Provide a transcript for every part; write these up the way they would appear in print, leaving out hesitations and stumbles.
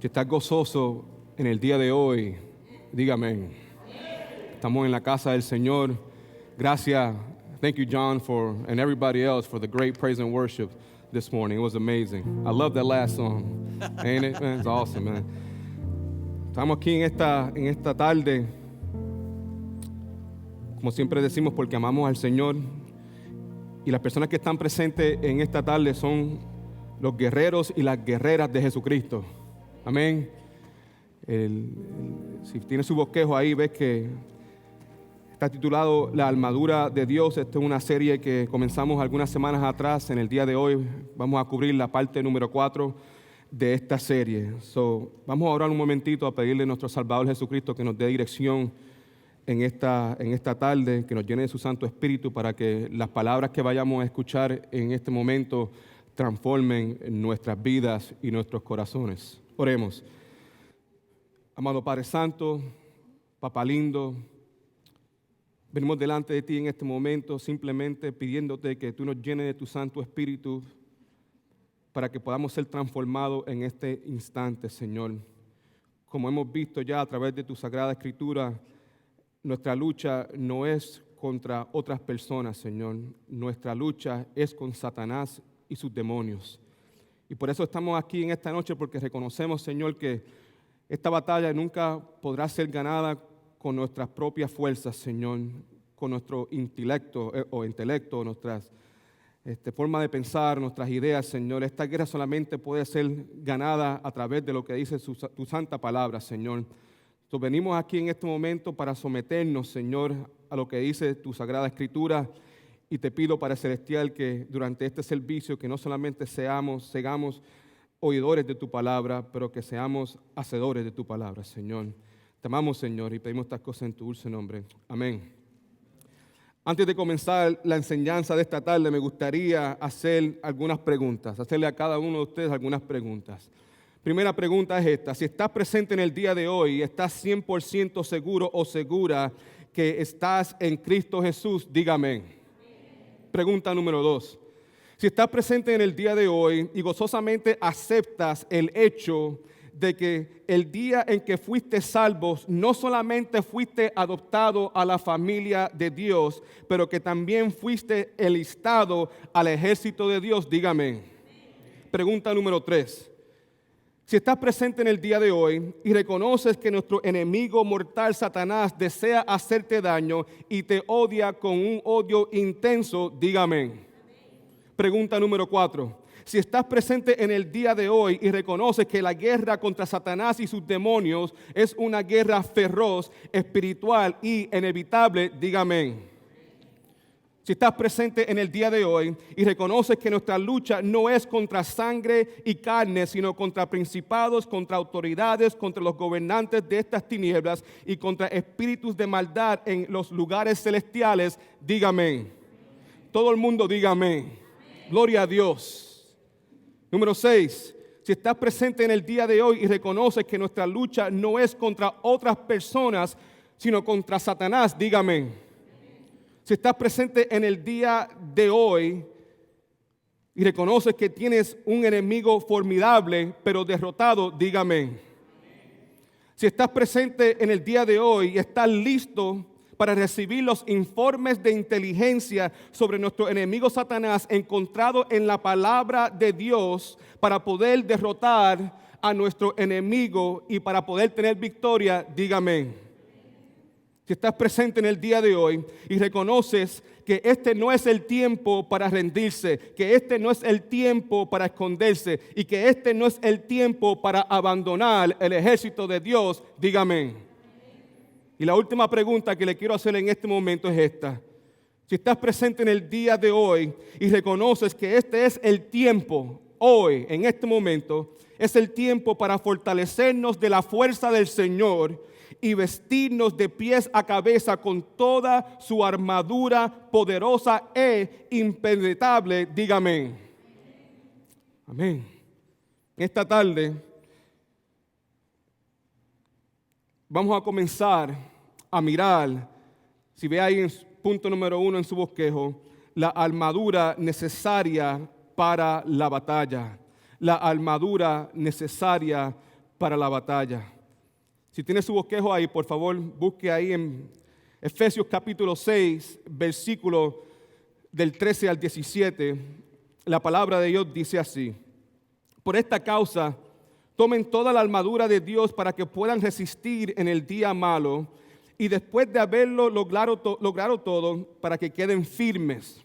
Si estás gozoso en el día de hoy, dígame. Estamos en la casa del Señor. Gracias. Thank you, John, and everybody else for the great praise and worship this morning. It was amazing. I love that last song. Ain't it, man? It's awesome, man. Estamos aquí en esta tarde, como siempre decimos, porque amamos al Señor. Y las personas que están presentes en esta tarde son los guerreros y las guerreras de Jesucristo. Amén. Si tiene su bosquejo ahí, ves que está titulado La armadura de Dios. Esta es una serie que comenzamos algunas semanas atrás. En el día de hoy vamos a cubrir la parte número 4 de esta serie. Vamos a orar un momentito a pedirle a nuestro Salvador Jesucristo que nos dé dirección en esta tarde, que nos llene de su Santo Espíritu para que las palabras que vayamos a escuchar en este momento transformen nuestras vidas y nuestros corazones. Oremos. Amado Padre Santo, Papá lindo, venimos delante de ti en este momento simplemente pidiéndote que tú nos llenes de tu Santo Espíritu para que podamos ser transformados en este instante, Señor. Como hemos visto ya a través de tu Sagrada Escritura, nuestra lucha no es contra otras personas, Señor. Nuestra lucha es con Satanás y sus demonios. Y por eso estamos aquí en esta noche, porque reconocemos, Señor, que esta batalla nunca podrá ser ganada con nuestras propias fuerzas, Señor, con nuestro intelecto, nuestras forma de pensar, nuestras ideas, Señor. Esta guerra solamente puede ser ganada a través de lo que dice tu santa palabra, Señor. Entonces, venimos aquí en este momento para someternos, Señor, a lo que dice tu Sagrada Escritura. Y te pido, Padre Celestial, que durante este servicio, que no solamente seamos oidores de tu palabra, pero que seamos hacedores de tu palabra, Señor. Te amamos, Señor, y pedimos estas cosas en tu dulce nombre. Amén. Antes de comenzar la enseñanza de esta tarde, me gustaría hacerle a cada uno de ustedes algunas preguntas. Primera pregunta es esta: si estás presente en el día de hoy, ¿estás 100% seguro o segura que estás en Cristo Jesús? Dígame. Pregunta número 2. Si estás presente en el día de hoy y gozosamente aceptas el hecho de que el día en que fuiste salvos, no solamente fuiste adoptado a la familia de Dios, pero que también fuiste enlistado al ejército de Dios, dígame. Pregunta número 3. Si estás presente en el día de hoy y reconoces que nuestro enemigo mortal Satanás desea hacerte daño y te odia con un odio intenso, dígame. Pregunta número 4. Si estás presente en el día de hoy y reconoces que la guerra contra Satanás y sus demonios es una guerra feroz, espiritual y inevitable, dígame. Si estás presente en el día de hoy y reconoces que nuestra lucha no es contra sangre y carne, sino contra principados, contra autoridades, contra los gobernantes de estas tinieblas y contra espíritus de maldad en los lugares celestiales, dígame. Todo el mundo dígame. Gloria a Dios. Número 6. Si estás presente en el día de hoy y reconoces que nuestra lucha no es contra otras personas, sino contra Satanás, dígame. Si estás presente en el día de hoy y reconoces que tienes un enemigo formidable pero derrotado, dígame. Si estás presente en el día de hoy y estás listo para recibir los informes de inteligencia sobre nuestro enemigo Satanás encontrado en la palabra de Dios para poder derrotar a nuestro enemigo y para poder tener victoria, dígame. Si estás presente en el día de hoy y reconoces que este no es el tiempo para rendirse, que este no es el tiempo para esconderse y que este no es el tiempo para abandonar el ejército de Dios, dígame. Y la última pregunta que le quiero hacer en este momento es esta. Si estás presente en el día de hoy y reconoces que este es el tiempo, hoy, en este momento, es el tiempo para fortalecernos de la fuerza del Señor y vestirnos de pies a cabeza con toda su armadura poderosa e impenetrable, dígame. Amén. Esta tarde vamos a comenzar a mirar, si ve ahí en punto número 1 en su bosquejo, la armadura necesaria para la batalla. La armadura necesaria para la batalla. Si tiene su bosquejo ahí, por favor, busque ahí en Efesios capítulo 6, versículo del 13 al 17. La palabra de Dios dice así: por esta causa, tomen toda la armadura de Dios para que puedan resistir en el día malo y después de haberlo logrado todo, para que queden firmes.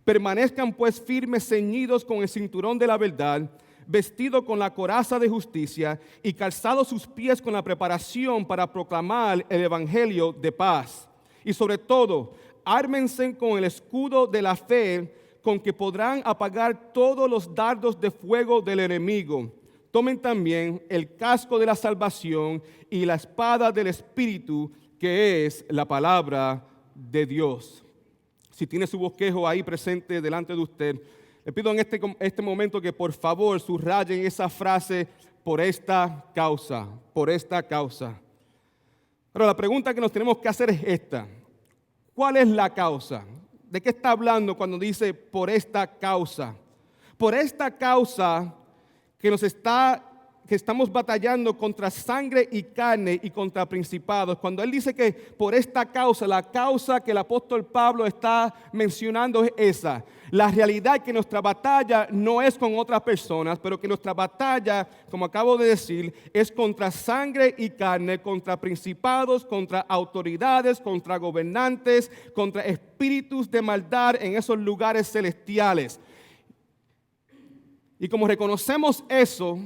Permanezcan pues firmes, ceñidos con el cinturón de la verdad, vestidos con la coraza de justicia y calzados sus pies con la preparación para proclamar el evangelio de paz. Y sobre todo, ármense con el escudo de la fe, con que podrán apagar todos los dardos de fuego del enemigo. Tomen también el casco de la salvación y la espada del Espíritu, que es la palabra de Dios. Si tiene su bosquejo ahí presente delante de usted, le pido en este momento que por favor subrayen esa frase: por esta causa, por esta causa. Pero la pregunta que nos tenemos que hacer es esta: ¿cuál es la causa? ¿De qué está hablando cuando dice por esta causa? Por esta causa que estamos batallando contra sangre y carne y contra principados. Cuando él dice que por esta causa, la causa que el apóstol Pablo está mencionando es esa. La realidad es que nuestra batalla no es con otras personas, pero que nuestra batalla, como acabo de decir, es contra sangre y carne, contra principados, contra autoridades, contra gobernantes, contra espíritus de maldad en esos lugares celestiales. Y como reconocemos eso,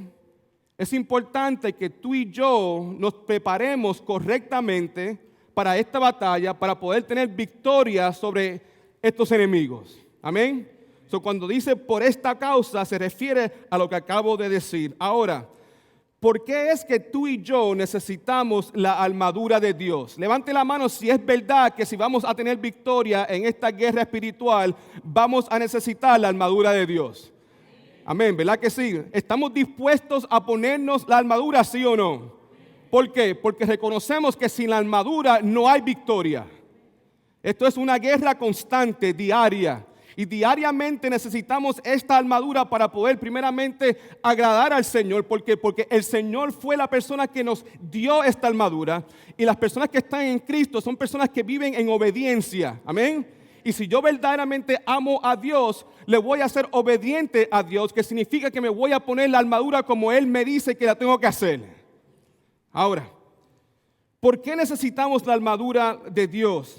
es importante que tú y yo nos preparemos correctamente para esta batalla, para poder tener victoria sobre estos enemigos. Amén. Cuando dice por esta causa, se refiere a lo que acabo de decir. Ahora, ¿por qué es que tú y yo necesitamos la armadura de Dios? Levante la mano si es verdad que si vamos a tener victoria en esta guerra espiritual, vamos a necesitar la armadura de Dios. Amén, ¿verdad que sí? ¿Estamos dispuestos a ponernos la armadura, sí o no? ¿Por qué? Porque reconocemos que sin la armadura no hay victoria. Esto es una guerra constante, diaria. Y diariamente necesitamos esta armadura para poder primeramente agradar al Señor. ¿Por qué? Porque el Señor fue la persona que nos dio esta armadura. Y las personas que están en Cristo son personas que viven en obediencia. Amén. Y si yo verdaderamente amo a Dios, le voy a ser obediente a Dios, que significa que me voy a poner la armadura como Él me dice que la tengo que hacer. Ahora, ¿por qué necesitamos la armadura de Dios?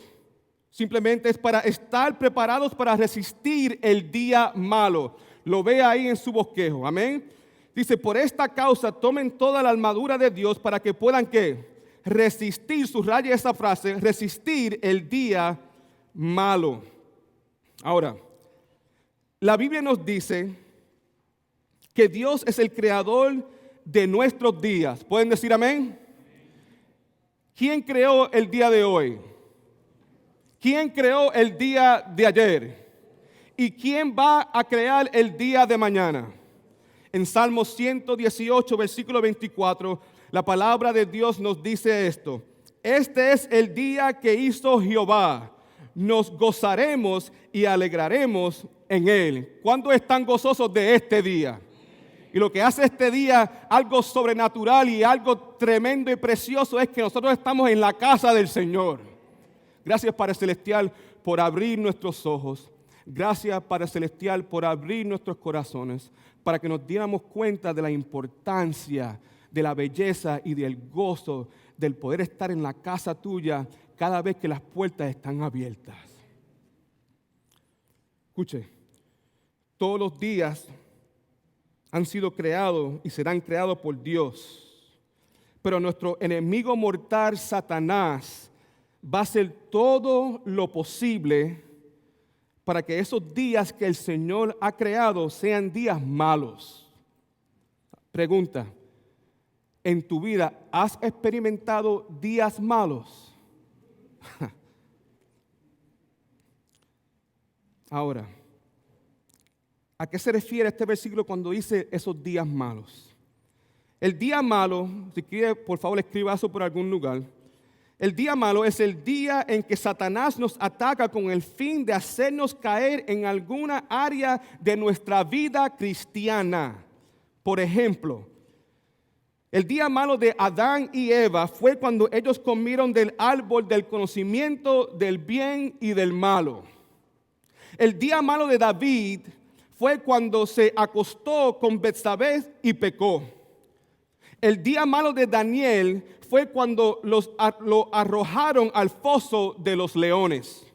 Simplemente es para estar preparados para resistir el día malo. Lo ve ahí en su bosquejo, amén. Dice, por esta causa tomen toda la armadura de Dios para que puedan, ¿qué? Resistir, subraya esa frase, resistir el día malo. Ahora, la Biblia nos dice que Dios es el creador de nuestros días. ¿Pueden decir amén? ¿Quién creó el día de hoy? ¿Quién creó el día de ayer? ¿Y quién va a crear el día de mañana? En Salmo 118, versículo 24, la palabra de Dios nos dice esto: este es el día que hizo Jehová. Nos gozaremos y alegraremos en él. ¿Cuántos están gozosos de este día? Y lo que hace este día algo sobrenatural y algo tremendo y precioso es que nosotros estamos en la casa del Señor. Gracias, Padre Celestial, por abrir nuestros ojos. Gracias, Padre Celestial, por abrir nuestros corazones para que nos diéramos cuenta de la importancia, de la belleza y del gozo del poder estar en la casa tuya cada vez que las puertas están abiertas. Escuche, todos los días han sido creados y serán creados por Dios. Pero nuestro enemigo mortal, Satanás, va a hacer todo lo posible para que esos días que el Señor ha creado sean días malos. Pregunta, ¿en tu vida has experimentado días malos? Ahora, ¿a qué se refiere este versículo cuando dice esos días malos? El día malo, si quiere, por favor, escriba eso por algún lugar. El día malo es el día en que Satanás nos ataca con el fin de hacernos caer en alguna área de nuestra vida cristiana. Por ejemplo, El día malo de Adán y Eva fue cuando ellos comieron del árbol del conocimiento del bien y del malo. El día malo de David fue cuando se acostó con Betsabé y pecó. El día malo de Daniel fue cuando lo arrojaron al foso de los leones.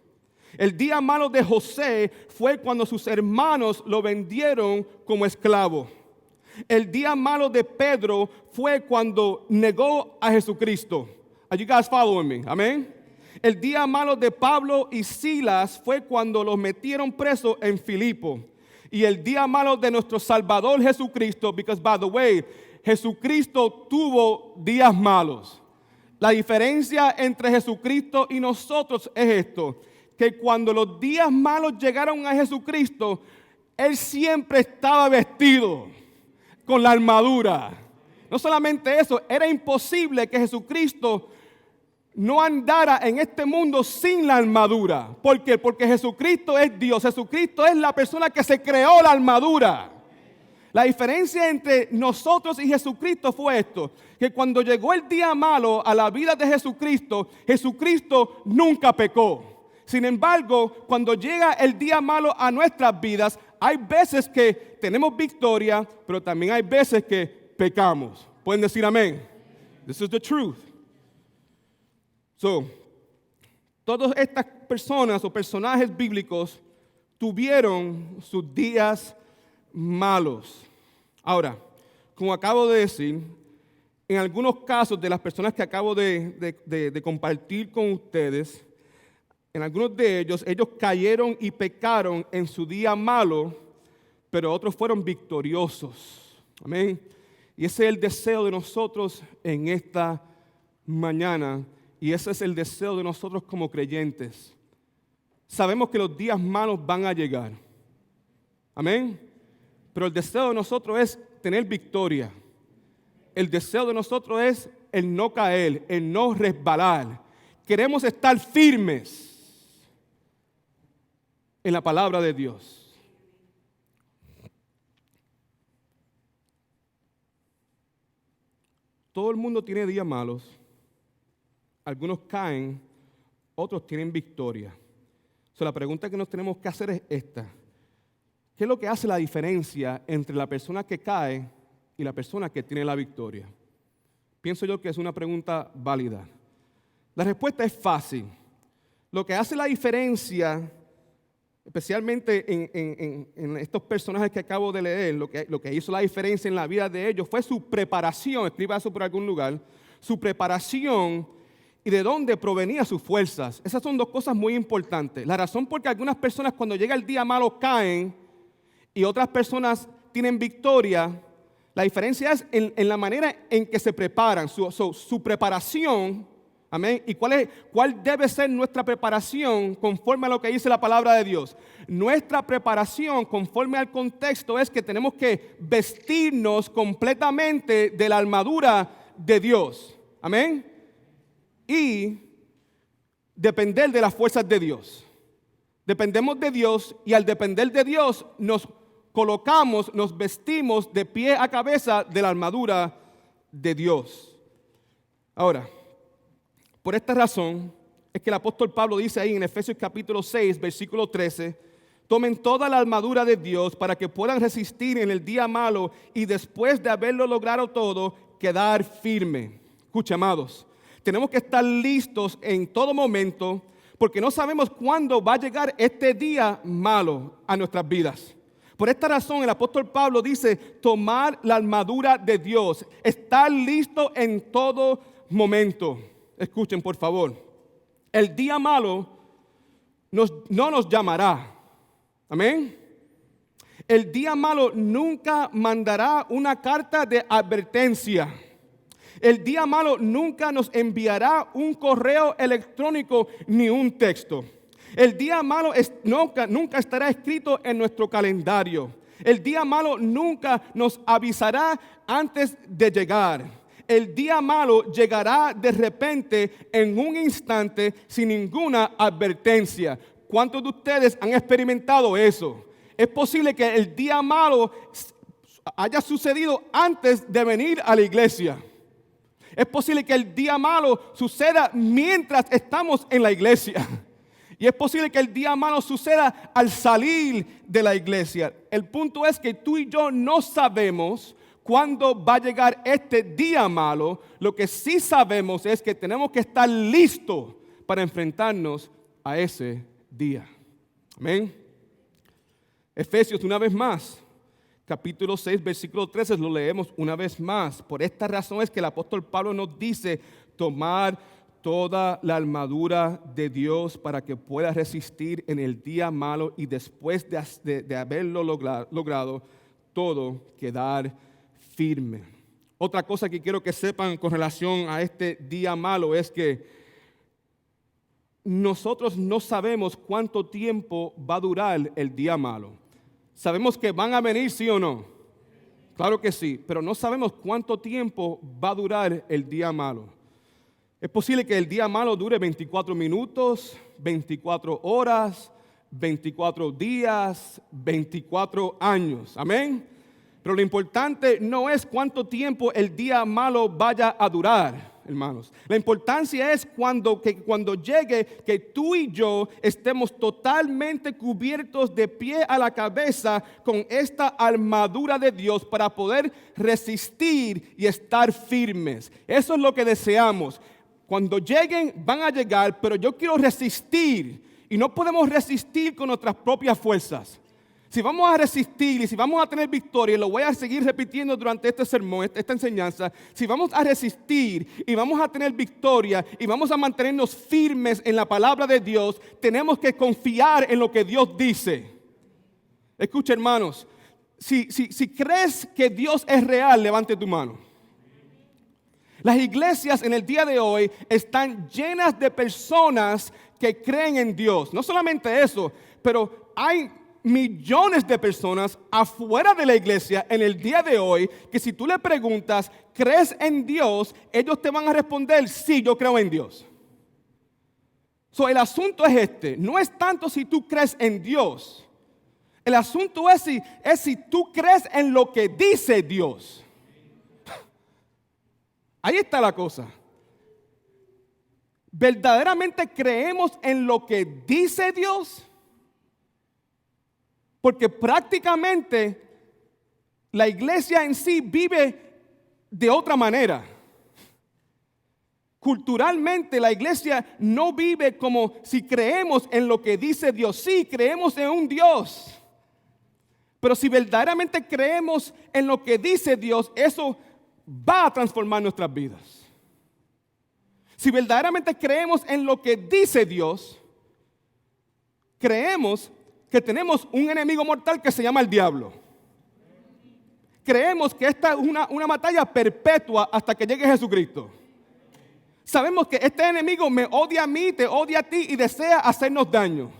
El día malo de José fue cuando sus hermanos lo vendieron como esclavo. El día malo de Pedro fue cuando negó a Jesucristo. Are you guys following me? Amén. El día malo de Pablo y Silas fue cuando los metieron presos en Filipo. Y el día malo de nuestro Salvador Jesucristo, because by the way, Jesucristo tuvo días malos. La diferencia entre Jesucristo y nosotros es esto, que cuando los días malos llegaron a Jesucristo, Él siempre estaba vestido con la armadura. No solamente eso, era imposible que Jesucristo no andara en este mundo sin la armadura. ¿Por qué? Porque Jesucristo es Dios. Jesucristo es la persona que se creó la armadura. La diferencia entre nosotros y Jesucristo fue esto, que cuando llegó el día malo a la vida de Jesucristo, Jesucristo nunca pecó. Sin embargo, cuando llega el día malo a nuestras vidas, hay veces que tenemos victoria, pero también hay veces que pecamos. ¿Pueden decir amén? This is the truth. So, todas estas personas o personajes bíblicos tuvieron sus días malos. Ahora, como acabo de decir, en algunos casos de las personas que acabo de compartir con ustedes, en algunos de ellos cayeron y pecaron en su día malo, pero otros fueron victoriosos. Amén. Y ese es el deseo de nosotros en esta mañana, y ese es el deseo de nosotros como creyentes. Sabemos que los días malos van a llegar. Amén. Pero el deseo de nosotros es tener victoria. El deseo de nosotros es el no caer, el no resbalar. Queremos estar firmes en la palabra de Dios. Todo el mundo tiene días malos. Algunos caen, otros tienen victoria. La pregunta que nos tenemos que hacer es esta. ¿Qué es lo que hace la diferencia entre la persona que cae y la persona que tiene la victoria? Pienso yo que es una pregunta válida. La respuesta es fácil. Lo que hace la diferencia, especialmente en estos personajes que acabo de leer, lo que hizo la diferencia en la vida de ellos fue su preparación. Escriba eso por algún lugar. Su preparación y de dónde provenían sus fuerzas. Esas son dos cosas muy importantes. La razón por que algunas personas cuando llega el día malo caen y otras personas tienen victoria, la diferencia es en la manera en que se preparan, su preparación. Amén. ¿Y cuál debe ser nuestra preparación conforme a lo que dice la palabra de Dios? Nuestra preparación conforme al contexto es que tenemos que vestirnos completamente de la armadura de Dios. Amén. Y depender de las fuerzas de Dios. Dependemos de Dios y al depender de Dios nos colocamos, nos vestimos de pie a cabeza de la armadura de Dios. Ahora, por esta razón es que el apóstol Pablo dice ahí en Efesios capítulo 6, versículo 13, tomen toda la armadura de Dios para que puedan resistir en el día malo y después de haberlo logrado todo, quedar firme. Escucha, amados, tenemos que estar listos en todo momento porque no sabemos cuándo va a llegar este día malo a nuestras vidas. Por esta razón el apóstol Pablo dice tomar la armadura de Dios, estar listo en todo momento. Escuchen por favor, el día malo no nos llamará, amén. El día malo nunca mandará una carta de advertencia. El día malo nunca nos enviará un correo electrónico ni un texto. El día malo nunca estará escrito en nuestro calendario. El día malo nunca nos avisará antes de llegar. El día malo llegará de repente en un instante sin ninguna advertencia. ¿Cuántos de ustedes han experimentado eso? Es posible que el día malo haya sucedido antes de venir a la iglesia. Es posible que el día malo suceda mientras estamos en la iglesia. Y es posible que el día malo suceda al salir de la iglesia. El punto es que tú y yo no sabemos cuándo va a llegar este día malo. Lo que sí sabemos es que tenemos que estar listos para enfrentarnos a ese día. Amén. Efesios, una vez más, capítulo 6, versículo 13, lo leemos una vez más. Por esta razón es que el apóstol Pablo nos dice tomar toda la armadura de Dios para que pueda resistir en el día malo y después de haberlo logrado todo, quedar firme. Otra cosa que quiero que sepan con relación a este día malo es que nosotros no sabemos cuánto tiempo va a durar el día malo. Sabemos que van a venir, sí o no. Claro que sí, pero no sabemos cuánto tiempo va a durar el día malo. Es posible que el día malo dure 24 minutos, 24 horas, 24 días, 24 años. Amén. Pero lo importante no es cuánto tiempo el día malo vaya a durar, hermanos. La importancia es cuando llegue, que tú y yo estemos totalmente cubiertos de pie a la cabeza con esta armadura de Dios para poder resistir y estar firmes. Eso es lo que deseamos. Cuando lleguen, van a llegar, pero yo quiero resistir. Y no podemos resistir con nuestras propias fuerzas. Si vamos a resistir y si vamos a tener victoria, y lo voy a seguir repitiendo durante este sermón, esta enseñanza, si vamos a resistir y vamos a tener victoria y vamos a mantenernos firmes en la palabra de Dios, tenemos que confiar en lo que Dios dice. Escucha, hermanos, si crees que Dios es real, levante tu mano. Las iglesias en el día de hoy están llenas de personas que creen en Dios. No solamente eso, pero hay millones de personas afuera de la iglesia en el día de hoy que si tú le preguntas, ¿crees en Dios? Ellos te van a responder, sí, yo creo en Dios. El asunto es este, no es tanto si tú crees en Dios. El asunto es si tú crees en lo que dice Dios. Ahí está la cosa. ¿Verdaderamente creemos en lo que dice Dios? Porque prácticamente la iglesia en sí vive de otra manera. Culturalmente la iglesia no vive como si creemos en lo que dice Dios. Sí, creemos en un Dios. Pero si verdaderamente creemos en lo que dice Dios, eso va a transformar nuestras vidas. Si verdaderamente creemos en lo que dice Dios, creemos que tenemos un enemigo mortal que se llama el diablo. Creemos que esta es una batalla perpetua hasta que llegue Jesucristo. Sabemos que este enemigo me odia a mí, te odia a ti y desea hacernos daño.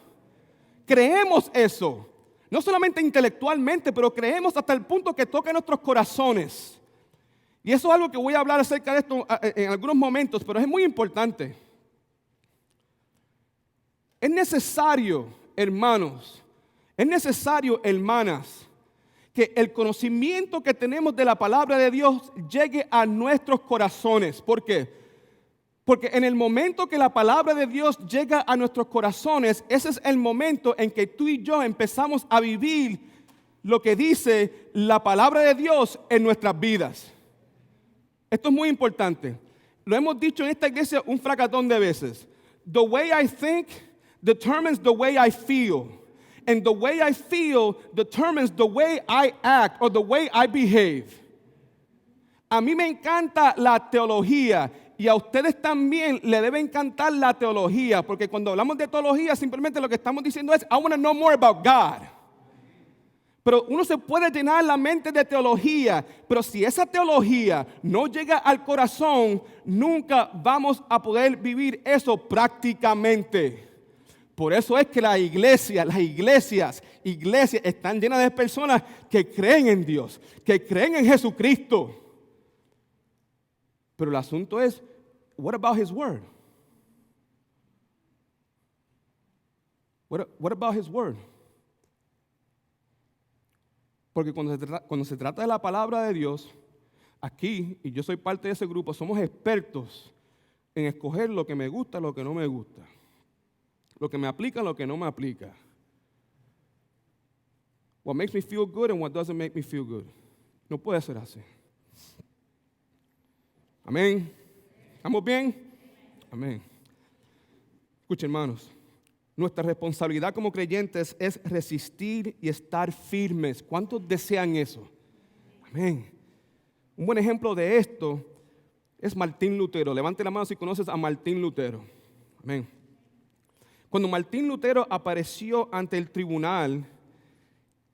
Creemos eso, no solamente intelectualmente, pero creemos hasta el punto que toca nuestros corazones. Y eso es algo que voy a hablar acerca de esto en algunos momentos, pero es muy importante. Es necesario, hermanos, es necesario, hermanas, que el conocimiento que tenemos de la palabra de Dios llegue a nuestros corazones. ¿Por qué? Porque en el momento que la palabra de Dios llega a nuestros corazones, ese es el momento en que tú y yo empezamos a vivir lo que dice la palabra de Dios en nuestras vidas. Esto es muy importante. Lo hemos dicho en esta iglesia un fracatón de veces. The way I think determines the way I feel. And the way I feel determines the way I act or the way I behave. A mí me encanta la teología y a ustedes también le debe encantar la teología, porque cuando hablamos de teología simplemente lo que estamos diciendo es I want to know more about God. Pero uno se puede llenar la mente de teología, pero si esa teología no llega al corazón, nunca vamos a poder vivir eso prácticamente. Por eso es que las iglesias están llenas de personas que creen en Dios, que creen en Jesucristo. Pero el asunto es, what about His Word? What about His Word? Porque cuando se trata de la palabra de Dios, aquí, y yo soy parte de ese grupo, somos expertos en escoger lo que me gusta, lo que no me gusta, lo que me aplica, lo que no me aplica. What makes me feel good and what doesn't make me feel good. No puede ser así. Amén. ¿Estamos bien? Amén. Escuchen, hermanos. Nuestra responsabilidad como creyentes es resistir y estar firmes. ¿Cuántos desean eso? Amén. Un buen ejemplo de esto es Martín Lutero. Levante la mano si conoces a Martín Lutero. Amén. Cuando Martín Lutero apareció ante el tribunal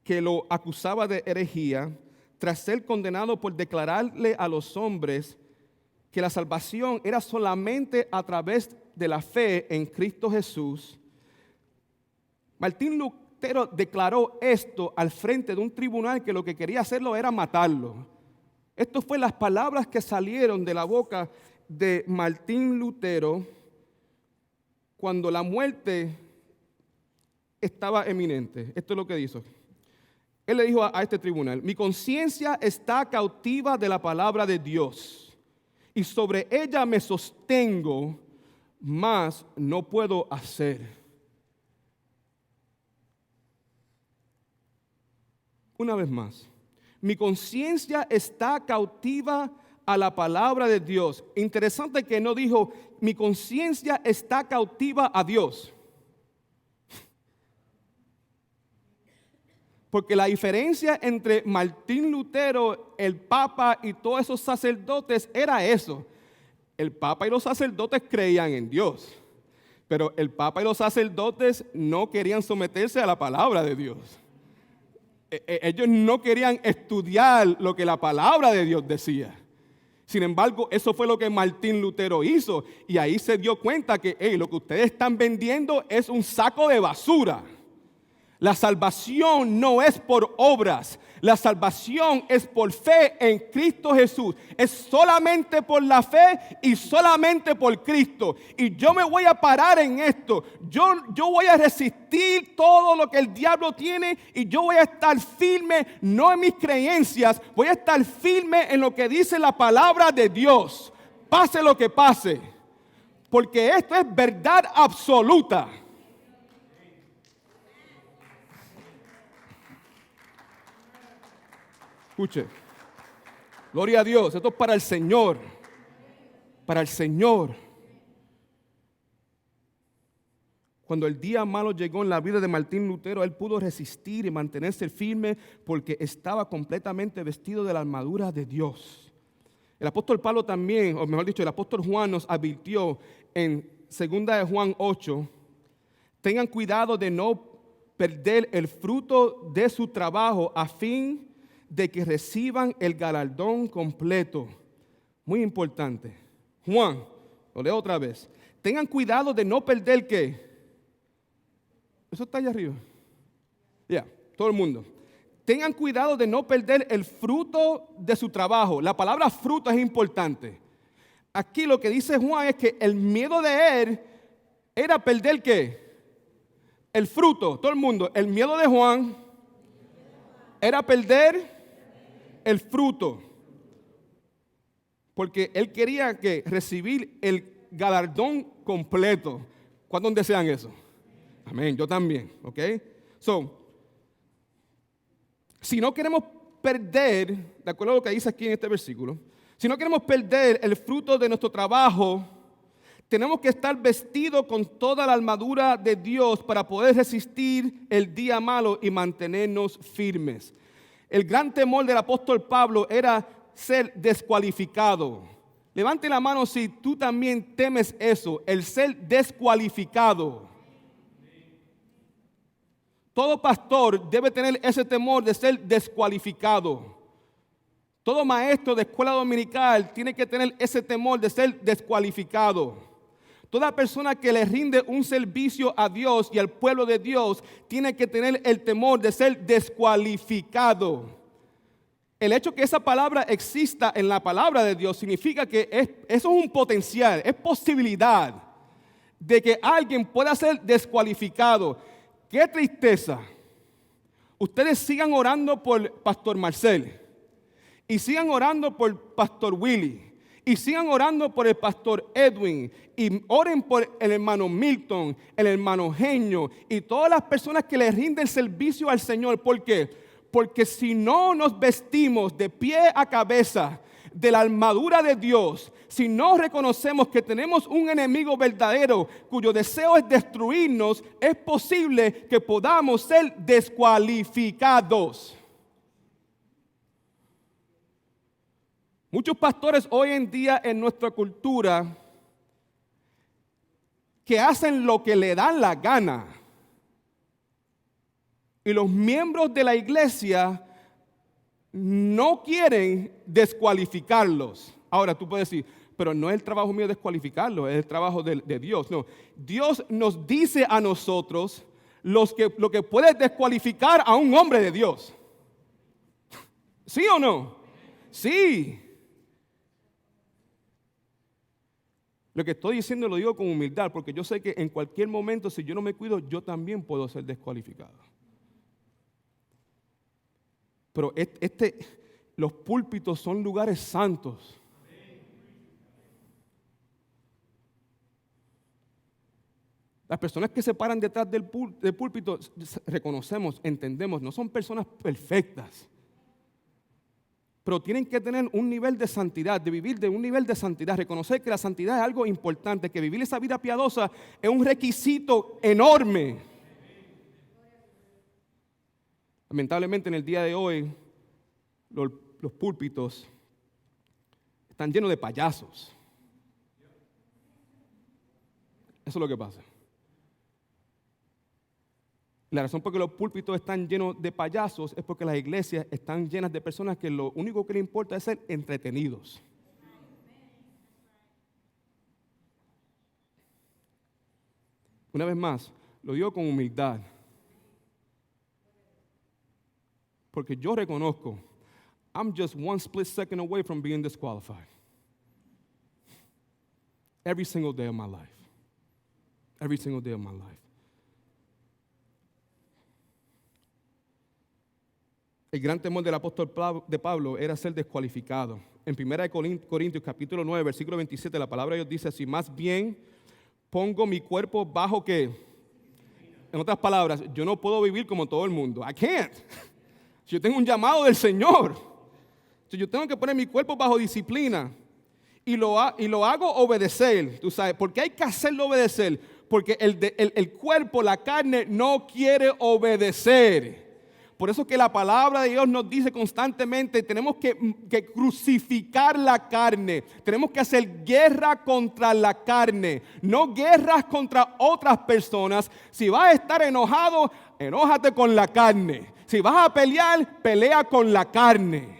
que lo acusaba de herejía, tras ser condenado por declararle a los hombres que la salvación era solamente a través de la fe en Cristo Jesús, Martín Lutero declaró esto al frente de un tribunal que lo que quería hacerlo era matarlo. Estas fueron las palabras que salieron de la boca de Martín Lutero cuando la muerte estaba eminente. Esto es lo que dijo. Él le dijo a este tribunal: mi conciencia está cautiva de la palabra de Dios y sobre ella me sostengo, mas no puedo hacer. Una vez más, mi conciencia está cautiva a la palabra de Dios. Interesante que no dijo, mi conciencia está cautiva a Dios. Porque la diferencia entre Martín Lutero, el Papa y todos esos sacerdotes era eso. El Papa y los sacerdotes creían en Dios, pero el Papa y los sacerdotes no querían someterse a la palabra de Dios. Ellos no querían estudiar lo que la palabra de Dios decía. Sin embargo, eso fue lo que Martín Lutero hizo. Y ahí se dio cuenta que lo que ustedes están vendiendo es un saco de basura. La salvación no es por obras. La salvación es por fe en Cristo Jesús. Es solamente por la fe y solamente por Cristo. Y yo me voy a parar en esto. Yo voy a resistir todo lo que el diablo tiene y yo voy a estar firme, no en mis creencias, voy a estar firme en lo que dice la palabra de Dios. Pase lo que pase. Porque esto es verdad absoluta. Escuche, gloria a Dios, esto es para el Señor, para el Señor. Cuando el día malo llegó en la vida de Martín Lutero, él pudo resistir y mantenerse firme porque estaba completamente vestido de la armadura de Dios. El apóstol Pablo también, o mejor dicho, el apóstol Juan nos advirtió en 2 de Juan 8, tengan cuidado de no perder el fruto de su trabajo a fin de que reciban el galardón completo. Muy importante. Juan, lo leo otra vez. Tengan cuidado de no perder ¿qué? Eso está allá arriba. Ya, todo el mundo. Tengan cuidado de no perder el fruto de su trabajo. La palabra fruto es importante. Aquí lo que dice Juan es que el miedo de él era perder ¿qué? El fruto. Todo el mundo. El miedo de Juan era perder el fruto, porque él quería que recibir el galardón completo. ¿Cuántos desean eso? Amén, yo también, ¿ok? Si no queremos perder, de acuerdo a lo que dice aquí en este versículo, si no queremos perder el fruto de nuestro trabajo, tenemos que estar vestidos con toda la armadura de Dios para poder resistir el día malo y mantenernos firmes. El gran temor del apóstol Pablo era ser descualificado. Levante la mano si tú también temes eso, el ser descualificado. Todo pastor debe tener ese temor de ser descualificado. Todo maestro de escuela dominical tiene que tener ese temor de ser descualificado. Toda persona que le rinde un servicio a Dios y al pueblo de Dios tiene que tener el temor de ser descualificado. El hecho que esa palabra exista en la palabra de Dios significa que eso es un potencial, es posibilidad de que alguien pueda ser descualificado. ¡Qué tristeza! Ustedes sigan orando por Pastor Marcel Y sigan orando por Pastor Willy. Y sigan orando por el Pastor Edwin. Y oren por el hermano Milton, el hermano Genio y todas las personas que le rinden servicio al Señor. ¿Por qué? Porque si no nos vestimos de pie a cabeza de la armadura de Dios, si no reconocemos que tenemos un enemigo verdadero cuyo deseo es destruirnos, es posible que podamos ser descualificados. Muchos pastores hoy en día en nuestra cultura que hacen lo que le dan la gana. Y los miembros de la iglesia no quieren descualificarlos. Ahora tú puedes decir, pero no es el trabajo mío descualificarlos, es el trabajo de Dios. No, Dios nos dice a nosotros lo que puede descualificar a un hombre de Dios. ¿Sí o no? Sí. Lo que estoy diciendo lo digo con humildad, porque yo sé que en cualquier momento, si yo no me cuido, yo también puedo ser descualificado. Pero los púlpitos son lugares santos. Las personas que se paran detrás del púlpito, reconocemos, entendemos, no son personas perfectas. Pero tienen que tener un nivel de santidad, de vivir de un nivel de santidad, reconocer que la santidad es algo importante, que vivir esa vida piadosa es un requisito enorme. Lamentablemente en el día de hoy los púlpitos están llenos de payasos. Eso es lo que pasa. La razón por que los púlpitos están llenos de payasos es porque las iglesias están llenas de personas que lo único que les importa es ser entretenidos. Una vez más, lo digo con humildad, porque yo reconozco, I'm just one split second away from being disqualified. Every single day of my life. Every single day of my life. El gran temor del apóstol de Pablo era ser descualificado. En 1 Corintios capítulo 9, versículo 27, la palabra de Dios dice así: más bien pongo mi cuerpo bajo ¿qué? En otras palabras, yo no puedo vivir como todo el mundo. I can't. Yo tengo un llamado del Señor. Yo tengo que poner mi cuerpo bajo disciplina. Y lo hago obedecer. Tú sabes, ¿por qué hay que hacerlo obedecer? Porque el cuerpo, la carne, no quiere obedecer. Por eso que la palabra de Dios nos dice constantemente, tenemos que crucificar la carne. Tenemos que hacer guerra contra la carne, no guerras contra otras personas. Si vas a estar enojado, enójate con la carne. Si vas a pelear, pelea con la carne.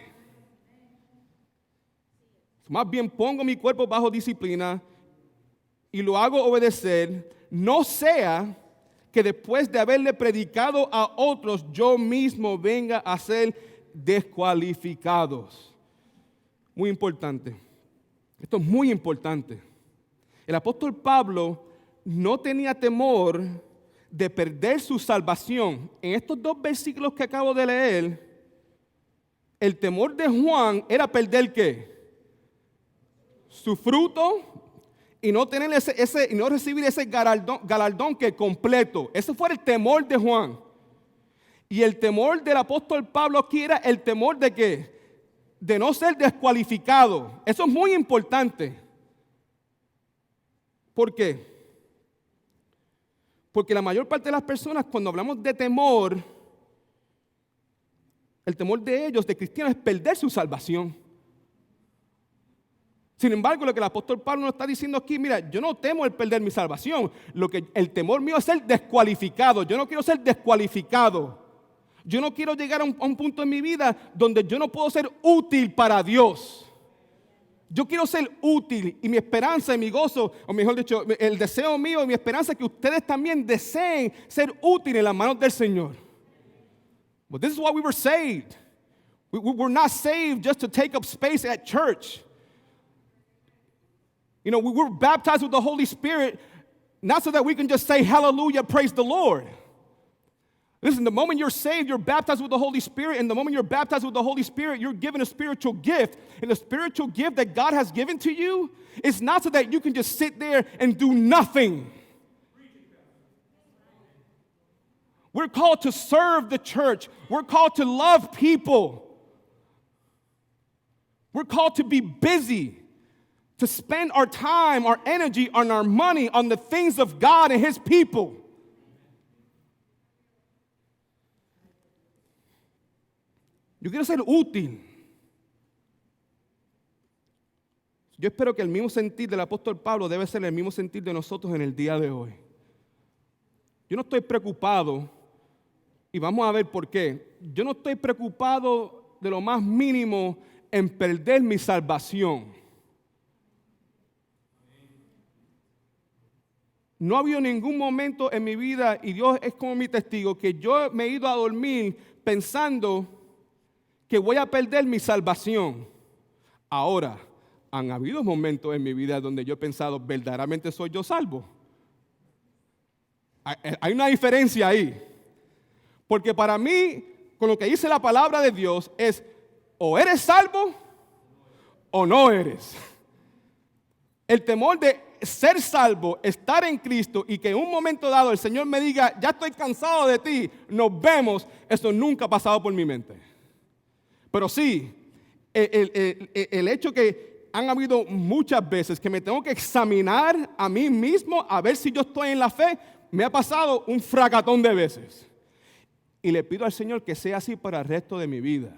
Más bien pongo mi cuerpo bajo disciplina y lo hago obedecer, no sea que después de haberle predicado a otros, yo mismo venga a ser descualificados. Muy importante. Esto es muy importante. El apóstol Pablo no tenía temor de perder su salvación. En estos dos versículos que acabo de leer, el temor de Juan era perder ¿qué? Su fruto y no tener y no recibir ese galardón que completo. Ese fue el temor de Juan. Y el temor del apóstol Pablo aquí era el temor de ¿qué? De no ser descualificado. Eso es muy importante. ¿Por qué? Porque la mayor parte de las personas, cuando hablamos de temor, el temor de ellos, de cristianos, es perder su salvación. Sin embargo, lo que el apóstol Pablo nos está diciendo aquí, mira, yo no temo el perder mi salvación. El temor mío es ser descualificado. Yo no quiero ser descualificado. Yo no quiero llegar a un punto en mi vida donde yo no puedo ser útil para Dios. Yo quiero ser útil y mi esperanza y mi gozo, o mejor dicho, el deseo mío y mi esperanza es que ustedes también deseen ser útiles en las manos del Señor. But this is why we were saved. We're not saved just to take up space at church. You know, we were baptized with the Holy Spirit not so that we can just say hallelujah, praise the Lord. This Listen, the moment you're saved, you're baptized with the Holy Spirit. And the moment you're baptized with the Holy Spirit, you're given a spiritual gift. And the spiritual gift that God has given to you is not so that you can just sit there and do nothing. We're called to serve the church. We're called to love people. We're called to be busy, to spend our time, our energy, and our money on the things of God and His people. Yo quiero ser útil. Yo espero que el mismo sentir del apóstol Pablo debe ser el mismo sentir de nosotros en el día de hoy. Yo no estoy preocupado, y vamos a ver por qué. Yo no estoy preocupado de lo más mínimo en perder mi salvación. No ha habido ningún momento en mi vida, y Dios es como mi testigo, que yo me he ido a dormir pensando que voy a perder mi salvación. Ahora, han habido momentos en mi vida donde yo he pensado, ¿verdaderamente soy yo salvo? Hay una diferencia ahí. Porque para mí, con lo que dice la palabra de Dios, es o eres salvo o no eres. El temor de ser salvo, estar en Cristo y que en un momento dado el Señor me diga, ya estoy cansado de ti, nos vemos, eso nunca ha pasado por mi mente. Pero sí, el hecho que han habido muchas veces que me tengo que examinar a mí mismo a ver si yo estoy en la fe, me ha pasado un fracatón de veces. Y le pido al Señor que sea así para el resto de mi vida.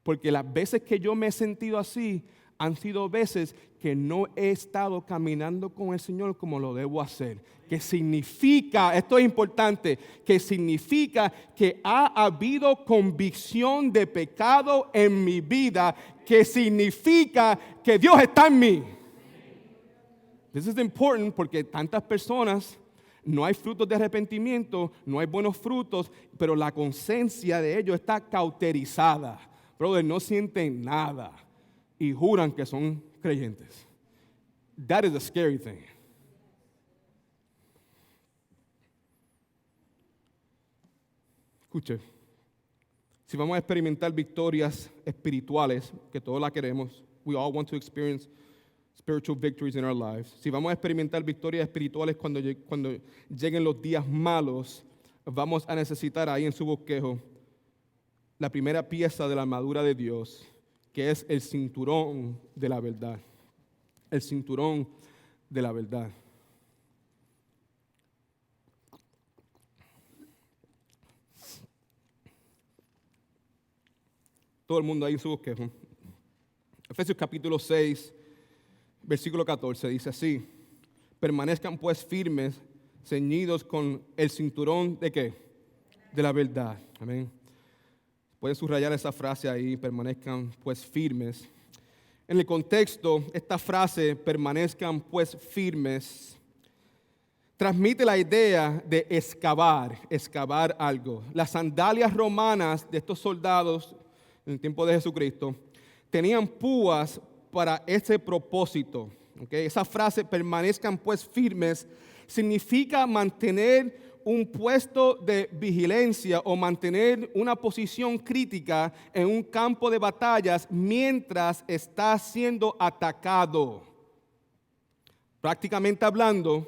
Porque las veces que yo me he sentido así han sido veces que no he estado caminando con el Señor como lo debo hacer. Que significa, esto es importante, que significa que ha habido convicción de pecado en mi vida, que significa que Dios está en mí. This is important porque tantas personas, no hay frutos de arrepentimiento, no hay buenos frutos, pero la conciencia de ellos está cauterizada. Brother, no sienten nada y juran que son creyentes. That is a scary thing. Escuche, si vamos a experimentar victorias espirituales, que todos la queremos, we all want to experience spiritual victories in our lives. Si vamos a experimentar victorias espirituales cuando lleguen los días malos, vamos a necesitar ahí en su bosquejo la primera pieza de la armadura de Dios, que es el cinturón de la verdad. El cinturón de la verdad. Todo el mundo ahí en su bosquejo. Efesios capítulo 6, versículo 14, dice así: permanezcan pues firmes, ceñidos con el cinturón ¿de qué? De la verdad. Amén. Pueden subrayar esa frase ahí, permanezcan pues firmes. En el contexto, esta frase, permanezcan pues firmes, transmite la idea de excavar algo. Las sandalias romanas de estos soldados en el tiempo de Jesucristo tenían púas para ese propósito. ¿Okay? Esa frase, permanezcan pues firmes, significa mantener un puesto de vigilancia o mantener una posición crítica en un campo de batallas mientras está siendo atacado. Prácticamente hablando,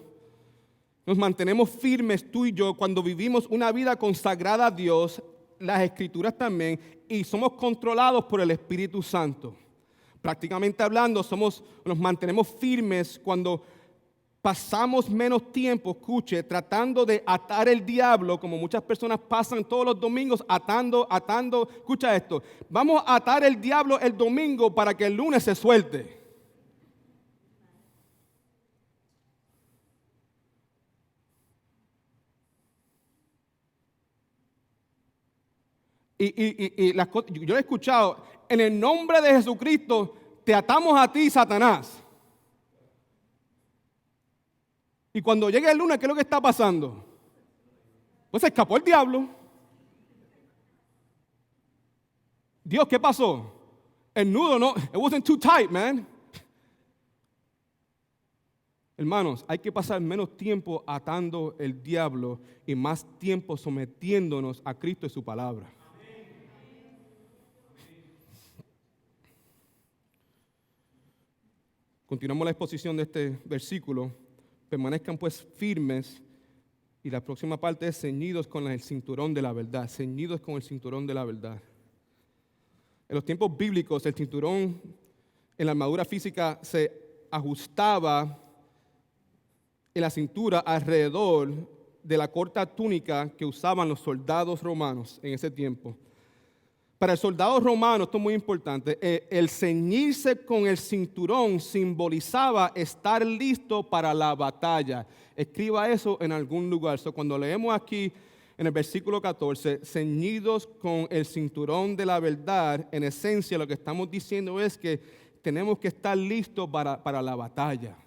nos mantenemos firmes tú y yo cuando vivimos una vida consagrada a Dios, las Escrituras también, y somos controlados por el Espíritu Santo. Prácticamente hablando, nos mantenemos firmes cuando pasamos menos tiempo, escuche, tratando de atar el diablo, como muchas personas pasan todos los domingos atando, escucha esto, vamos a atar el diablo el domingo para que el lunes se suelte. Y las cosas, yo he escuchado, en el nombre de Jesucristo, te atamos a ti, Satanás. Y cuando llegue el lunes, ¿qué es lo que está pasando? Pues se escapó el diablo. Dios, ¿qué pasó? El nudo no, it wasn't too tight, man. Hermanos, hay que pasar menos tiempo atando el diablo y más tiempo sometiéndonos a Cristo y su palabra. Continuamos la exposición de este versículo. Permanezcan pues firmes. Y la próxima parte es ceñidos con el cinturón de la verdad. Ceñidos con el cinturón de la verdad. En los tiempos bíblicos, el cinturón en la armadura física se ajustaba en la cintura alrededor de la corta túnica que usaban los soldados romanos en ese tiempo. Para el soldado romano, esto es muy importante, el ceñirse con el cinturón simbolizaba estar listo para la batalla. Escriba eso en algún lugar. Cuando leemos aquí en el versículo 14, ceñidos con el cinturón de la verdad, en esencia lo que estamos diciendo es que tenemos que estar listos para la batalla.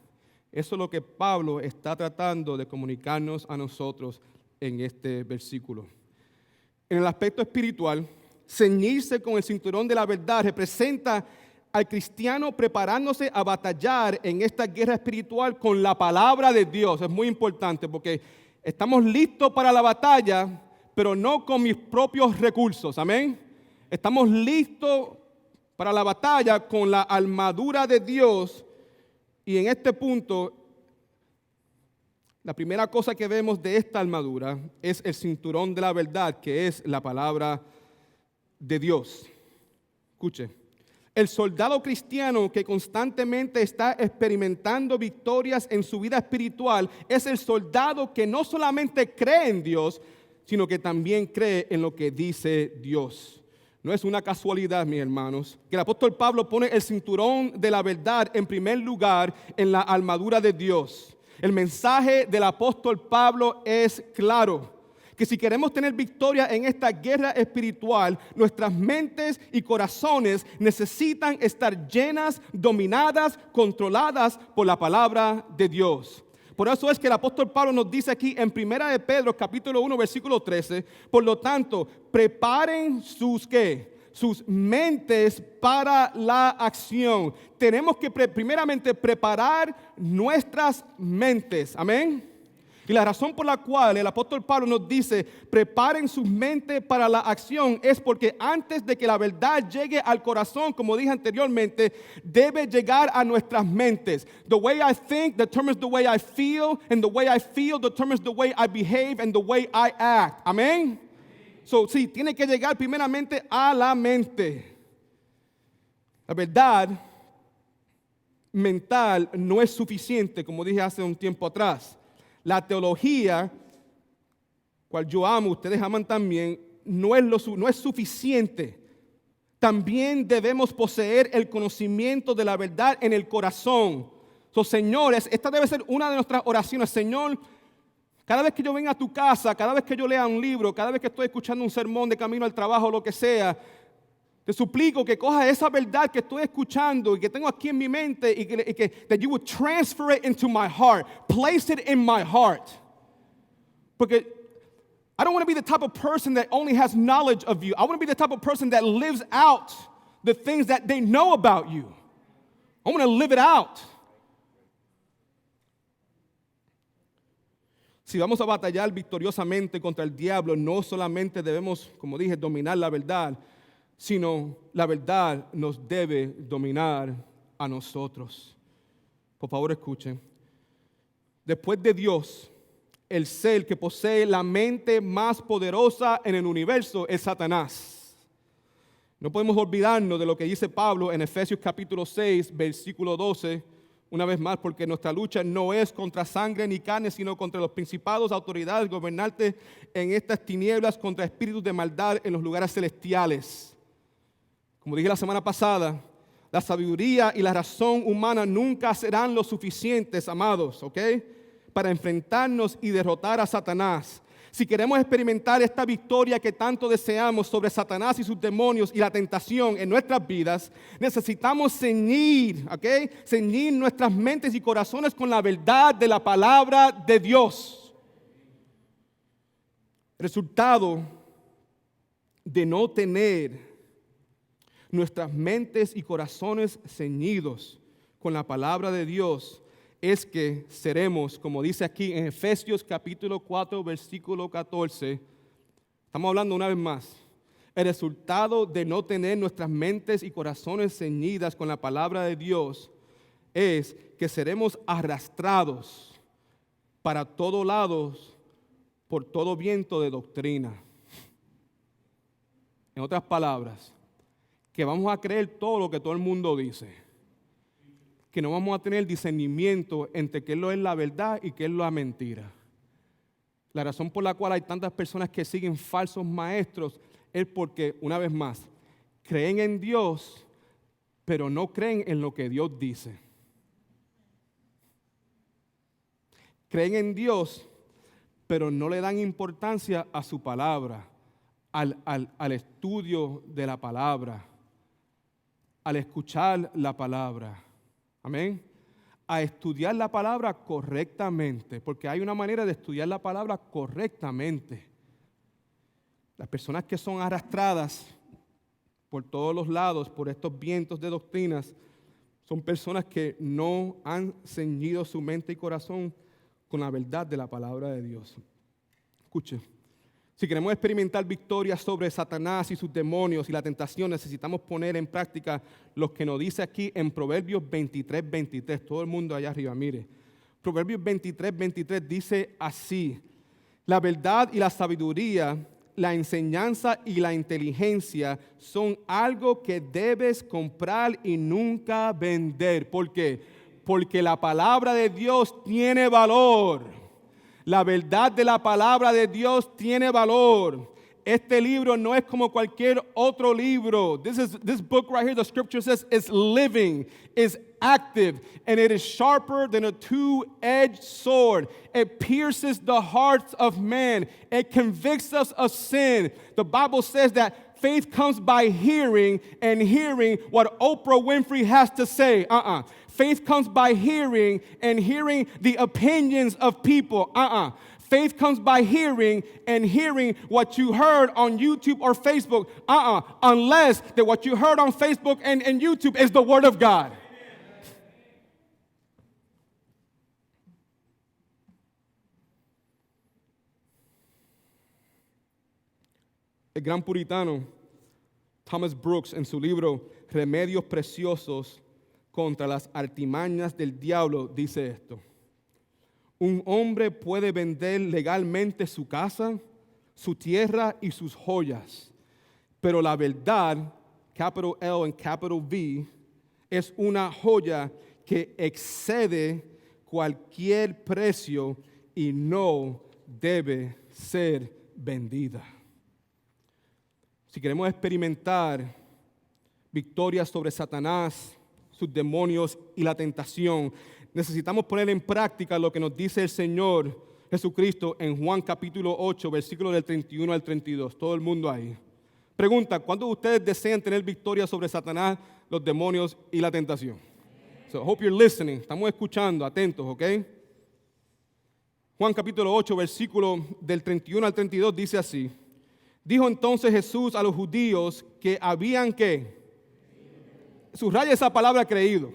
Eso es lo que Pablo está tratando de comunicarnos a nosotros en este versículo. En el aspecto espiritual, ceñirse con el cinturón de la verdad representa al cristiano preparándose a batallar en esta guerra espiritual con la palabra de Dios. Es muy importante porque estamos listos para la batalla, pero no con mis propios recursos. Amén. Estamos listos para la batalla con la armadura de Dios. Y en este punto, la primera cosa que vemos de esta armadura es el cinturón de la verdad, que es la palabra de Dios. Escuche, el soldado cristiano que constantemente está experimentando victorias en su vida espiritual es el soldado que no solamente cree en Dios, sino que también cree en lo que dice Dios. No es una casualidad, mis hermanos, que el apóstol Pablo pone el cinturón de la verdad en primer lugar en la armadura de Dios. El mensaje del apóstol Pablo es claro, que si queremos tener victoria en esta guerra espiritual, nuestras mentes y corazones necesitan estar llenas, dominadas, controladas por la palabra de Dios. Por eso es que el apóstol Pablo nos dice aquí en 1 de Pedro, capítulo 1, versículo 13, por lo tanto, preparen sus mentes para la acción. Tenemos que primeramente preparar nuestras mentes. Amén. Y la razón por la cual el apóstol Pablo nos dice, preparen sus mentes para la acción, es porque antes de que la verdad llegue al corazón, como dije anteriormente, debe llegar a nuestras mentes. The way I think determines the way I feel, and the way I feel determines the way I behave and the way I act. Amén. Sí, tiene que llegar primeramente a la mente. La verdad mental no es suficiente, como dije hace un tiempo atrás. La teología, cual yo amo, ustedes aman también, no es suficiente. También debemos poseer el conocimiento de la verdad en el corazón. Señores, esta debe ser una de nuestras oraciones. Señor, cada vez que yo venga a tu casa, cada vez que yo lea un libro, cada vez que estoy escuchando un sermón de camino al trabajo, lo que sea, te suplico que cojas esa verdad que estoy escuchando y que tengo aquí en mi mente y que that you would transfer it into my heart. Place it in my heart. Porque I don't want to be the type of person that only has knowledge of you. I want to be the type of person that lives out the things that they know about you. I want to live it out. Si vamos a batallar victoriosamente contra el diablo, no solamente debemos, como dije, dominar la verdad, sino la verdad nos debe dominar a nosotros. Por favor, escuchen. Después de Dios, el ser que posee la mente más poderosa en el universo es Satanás. No podemos olvidarnos de lo que dice Pablo en Efesios capítulo 6, versículo 12, una vez más, porque nuestra lucha no es contra sangre ni carne, sino contra los principados, autoridades, gobernantes en estas tinieblas, contra espíritus de maldad en los lugares celestiales. Como dije la semana pasada, la sabiduría y la razón humana nunca serán lo suficientes, amados, ¿ok? Para enfrentarnos y derrotar a Satanás. Si queremos experimentar esta victoria que tanto deseamos sobre Satanás y sus demonios y la tentación en nuestras vidas, necesitamos ceñir, ¿ok? Ceñir nuestras mentes y corazones con la verdad de la palabra de Dios. Resultado de no tener nuestras mentes y corazones ceñidos con la palabra de Dios es que seremos, como dice aquí en Efesios capítulo 4, versículo 14, estamos hablando una vez más, el resultado de no tener nuestras mentes y corazones ceñidas con la palabra de Dios es que seremos arrastrados para todos lados por todo viento de doctrina. En otras palabras, que vamos a creer todo lo que todo el mundo dice, que no vamos a tener discernimiento entre qué es la verdad y qué es la mentira. La razón por la cual hay tantas personas que siguen falsos maestros es porque, una vez más, creen en Dios, pero no creen en lo que Dios dice. Creen en Dios, pero no le dan importancia a su palabra, al estudio de la palabra, al escuchar la palabra. Amén. A estudiar la palabra correctamente, porque hay una manera de estudiar la palabra correctamente. Las personas que son arrastradas por todos los lados, por estos vientos de doctrinas, son personas que no han ceñido su mente y corazón con la verdad de la palabra de Dios. Escuche, si queremos experimentar victoria sobre Satanás y sus demonios y la tentación, necesitamos poner en práctica lo que nos dice aquí en Proverbios 23, 23. Todo el mundo allá arriba, mire. Proverbios 23, 23 dice así: la verdad y la sabiduría, la enseñanza y la inteligencia son algo que debes comprar y nunca vender. ¿Por qué? Porque la palabra de Dios tiene valor. La verdad de la palabra de Dios tiene valor. Este libro no es como cualquier otro libro. This book right here, the scripture says, is living, is active, and it is sharper than a two-edged sword. It pierces the hearts of man. It convicts us of sin. The Bible says that faith comes by hearing, and hearing what Oprah Winfrey has to say. Faith comes by hearing, and hearing the opinions of people. Faith comes by hearing, and hearing what you heard on YouTube or Facebook. Unless that what you heard on Facebook and YouTube is the Word of God. El gran puritano Thomas Brooks, en su libro Remedios Preciosos contra las artimañas del diablo, dice esto: un hombre puede vender legalmente su casa, su tierra y sus joyas, pero la verdad, capital L and capital V, es una joya que excede cualquier precio y no debe ser vendida. Si queremos experimentar victoria sobre Satanás, sus demonios y la tentación, necesitamos poner en práctica lo que nos dice el Señor Jesucristo en Juan capítulo 8, versículos del 31 al 32. Todo el mundo ahí. Pregunta: ¿cuántos de ustedes desean tener victoria sobre Satanás, los demonios y la tentación? So, hope you're listening. Estamos escuchando, atentos, ¿ok? Juan capítulo 8, versículo del 31 al 32 dice así: dijo entonces Jesús a los judíos que habían ¿qué? Subraya esa palabra creído.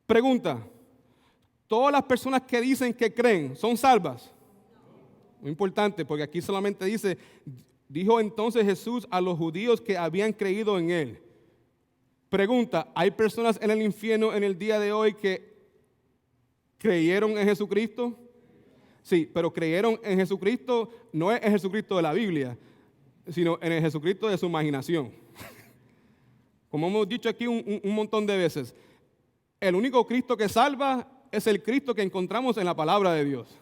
Pregunta: ¿todas las personas que dicen que creen son salvas? Muy importante, porque aquí solamente dice, dijo entonces Jesús a los judíos que habían creído en Él. Pregunta: ¿hay personas en el infierno en el día de hoy que creyeron en Jesucristo? Sí, pero creyeron en Jesucristo, no es el Jesucristo de la Biblia, sino en el Jesucristo de su imaginación. Como hemos dicho aquí un montón de veces, el único Cristo que salva es el Cristo que encontramos en la palabra de Dios.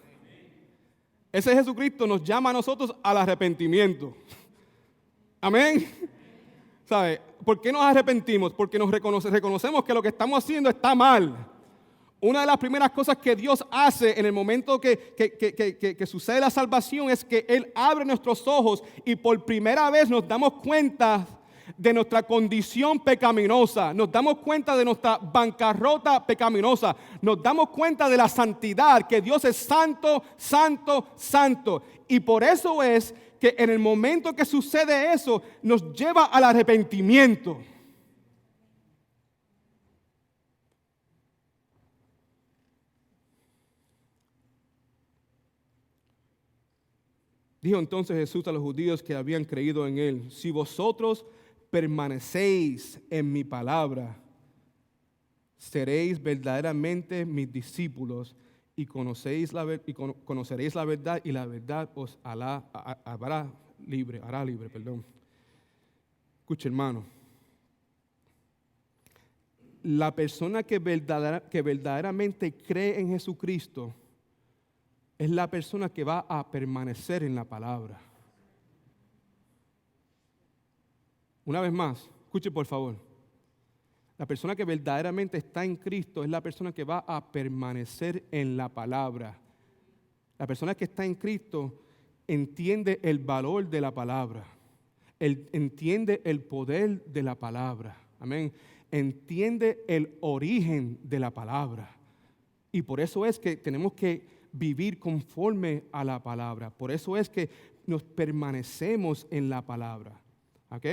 Ese Jesucristo nos llama a nosotros al arrepentimiento. Amén. ¿Sabe? ¿Por qué nos arrepentimos? Porque nos reconocemos que lo que estamos haciendo está mal. Una de las primeras cosas que Dios hace en el momento que sucede la salvación es que Él abre nuestros ojos y por primera vez nos damos cuenta de nuestra condición pecaminosa, nos damos cuenta de nuestra bancarrota pecaminosa, nos damos cuenta de la santidad, que Dios es santo, santo, santo. Y por eso es que en el momento que sucede eso, nos lleva al arrepentimiento. Dijo entonces Jesús a los judíos que habían creído en él: si vosotros permanecéis en mi palabra, seréis verdaderamente mis discípulos y conoceréis la verdad, y la verdad os hará libre. Escuche, hermano. La persona que verdaderamente cree en Jesucristo es la persona que va a permanecer en la palabra. Una vez más, escuche por favor. La persona que verdaderamente está en Cristo es la persona que va a permanecer en la palabra. La persona que está en Cristo entiende el valor de la palabra. Él entiende el poder de la palabra. Amén. Entiende el origen de la palabra. Y por eso es que tenemos que vivir conforme a la palabra. Por eso es que nos permanecemos en la palabra. ¿Ok?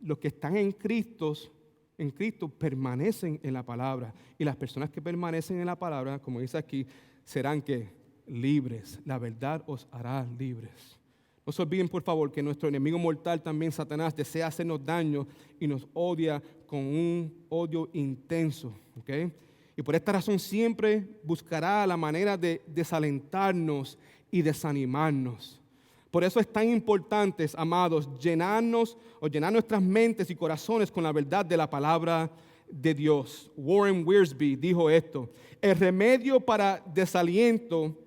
Los que están en Cristo permanecen en la palabra. Y las personas que permanecen en la palabra, como dice aquí, serán que libres. La verdad os hará libres. No se olviden, por favor, que nuestro enemigo mortal también, Satanás, desea hacernos daño y nos odia con un odio intenso. ¿Okay? Y por esta razón siempre buscará la manera de desalentarnos y desanimarnos. Por eso es tan importante, amados, llenar nuestras mentes y corazones con la verdad de la palabra de Dios. Warren Wiersbe dijo esto: el remedio para desaliento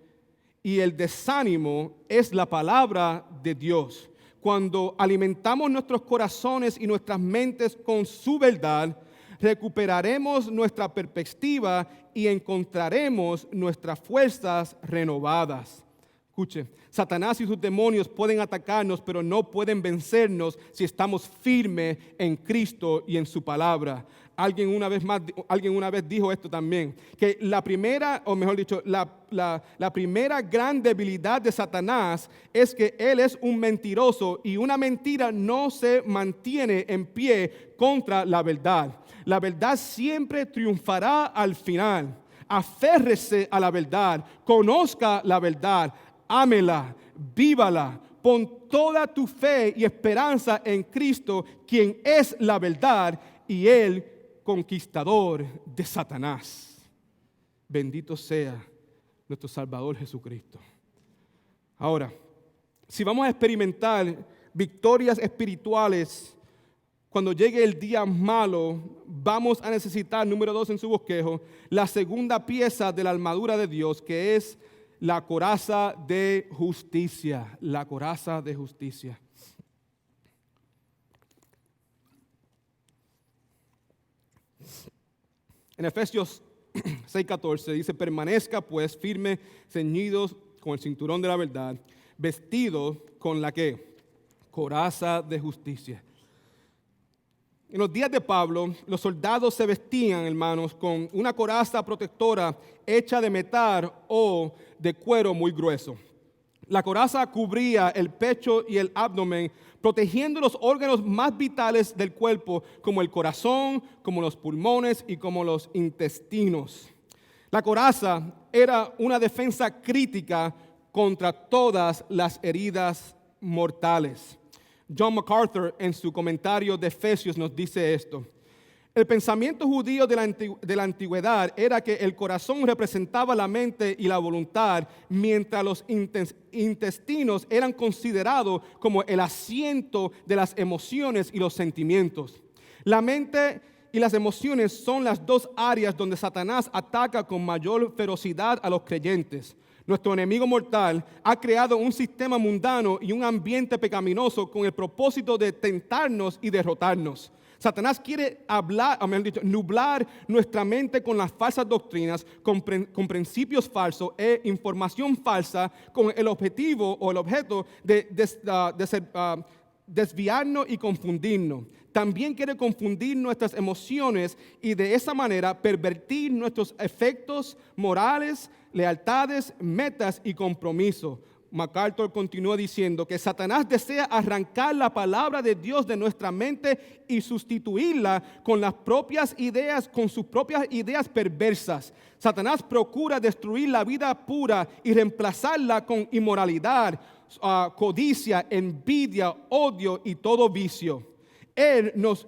y el desánimo es la palabra de Dios. Cuando alimentamos nuestros corazones y nuestras mentes con su verdad, recuperaremos nuestra perspectiva y encontraremos nuestras fuerzas renovadas. Escuche, Satanás y sus demonios pueden atacarnos, pero no pueden vencernos si estamos firmes en Cristo y en su palabra. Alguien una vez dijo esto también, que la primera gran debilidad de Satanás es que él es un mentiroso y una mentira no se mantiene en pie contra la verdad. La verdad siempre triunfará al final. Aférrese a la verdad, conozca la verdad, ámela, vívala. Pon toda tu fe y esperanza en Cristo, quien es la verdad y el conquistador de Satanás. Bendito sea nuestro Salvador Jesucristo. Ahora, si vamos a experimentar victorias espirituales cuando llegue el día malo, vamos a necesitar, número 2 en su bosquejo, la segunda pieza de la armadura de Dios, que es la coraza de justicia. La coraza de justicia. En Efesios 6:14 dice: permanezca pues firme, ceñidos con el cinturón de la verdad, vestidos con la ¿qué? Coraza de justicia. En los días de Pablo, los soldados se vestían, hermanos, con una coraza protectora hecha de metal o de cuero muy grueso. La coraza cubría el pecho y el abdomen, protegiendo los órganos más vitales del cuerpo, como el corazón, como los pulmones y como los intestinos. La coraza era una defensa crítica contra todas las heridas mortales. John MacArthur, en su comentario de Efesios, nos dice esto: el pensamiento judío de la antigüedad era que el corazón representaba la mente y la voluntad, mientras los intestinos eran considerados como el asiento de las emociones y los sentimientos. La mente y las emociones son las dos áreas donde Satanás ataca con mayor ferocidad a los creyentes. Nuestro enemigo mortal ha creado un sistema mundano y un ambiente pecaminoso con el propósito de tentarnos y derrotarnos. Satanás quiere nublar nuestra mente con las falsas doctrinas, con principios falsos e información falsa, con el objetivo o el objeto de desviarnos y confundirnos. También quiere confundir nuestras emociones y de esa manera pervertir nuestros efectos morales, lealtades, metas y compromisos. MacArthur continúa diciendo que Satanás desea arrancar la palabra de Dios de nuestra mente y sustituirla con sus propias ideas perversas. Satanás procura destruir la vida pura y reemplazarla con inmoralidad, codicia, envidia, odio y todo vicio. Él nos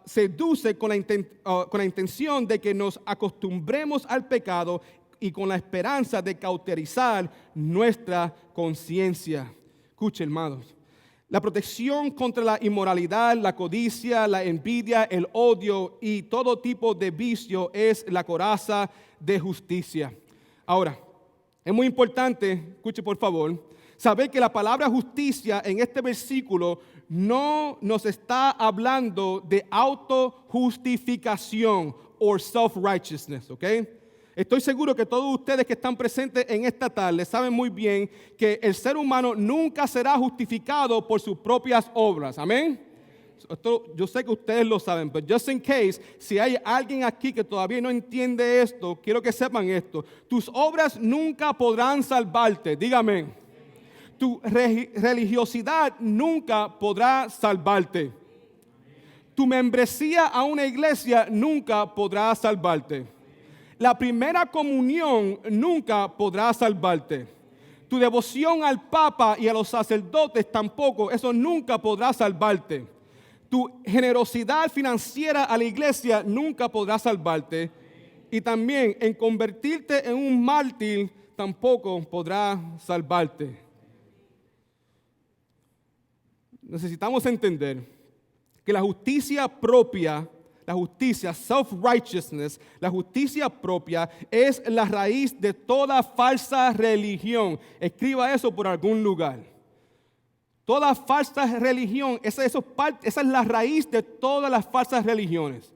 seduce con la intención de que nos acostumbremos al pecado y con la esperanza de cauterizar nuestra conciencia. Escuche, hermanos. La protección contra la inmoralidad, la codicia, la envidia, el odio y todo tipo de vicio es la coraza de justicia. Ahora, es muy importante, escuche por favor, saber que la palabra justicia en este versículo no nos está hablando de autojustificación o self-righteousness, ¿ok? Estoy seguro que todos ustedes que están presentes en esta tarde saben muy bien que el ser humano nunca será justificado por sus propias obras. Amén. Esto, yo sé que ustedes lo saben, pero just in case, si hay alguien aquí que todavía no entiende esto, quiero que sepan esto. Tus obras nunca podrán salvarte. Dígame. Tu religiosidad nunca podrá salvarte. Tu membresía a una iglesia nunca podrá salvarte. La primera comunión nunca podrá salvarte. Tu devoción al Papa y a los sacerdotes tampoco, eso nunca podrá salvarte. Tu generosidad financiera a la iglesia nunca podrá salvarte. Y también en convertirte en un mártir tampoco podrá salvarte. Necesitamos entender que la justicia propia, la justicia, self-righteousness, la justicia propia es la raíz de toda falsa religión. Escriba eso por algún lugar. Toda falsa religión, esa es la raíz de todas las falsas religiones.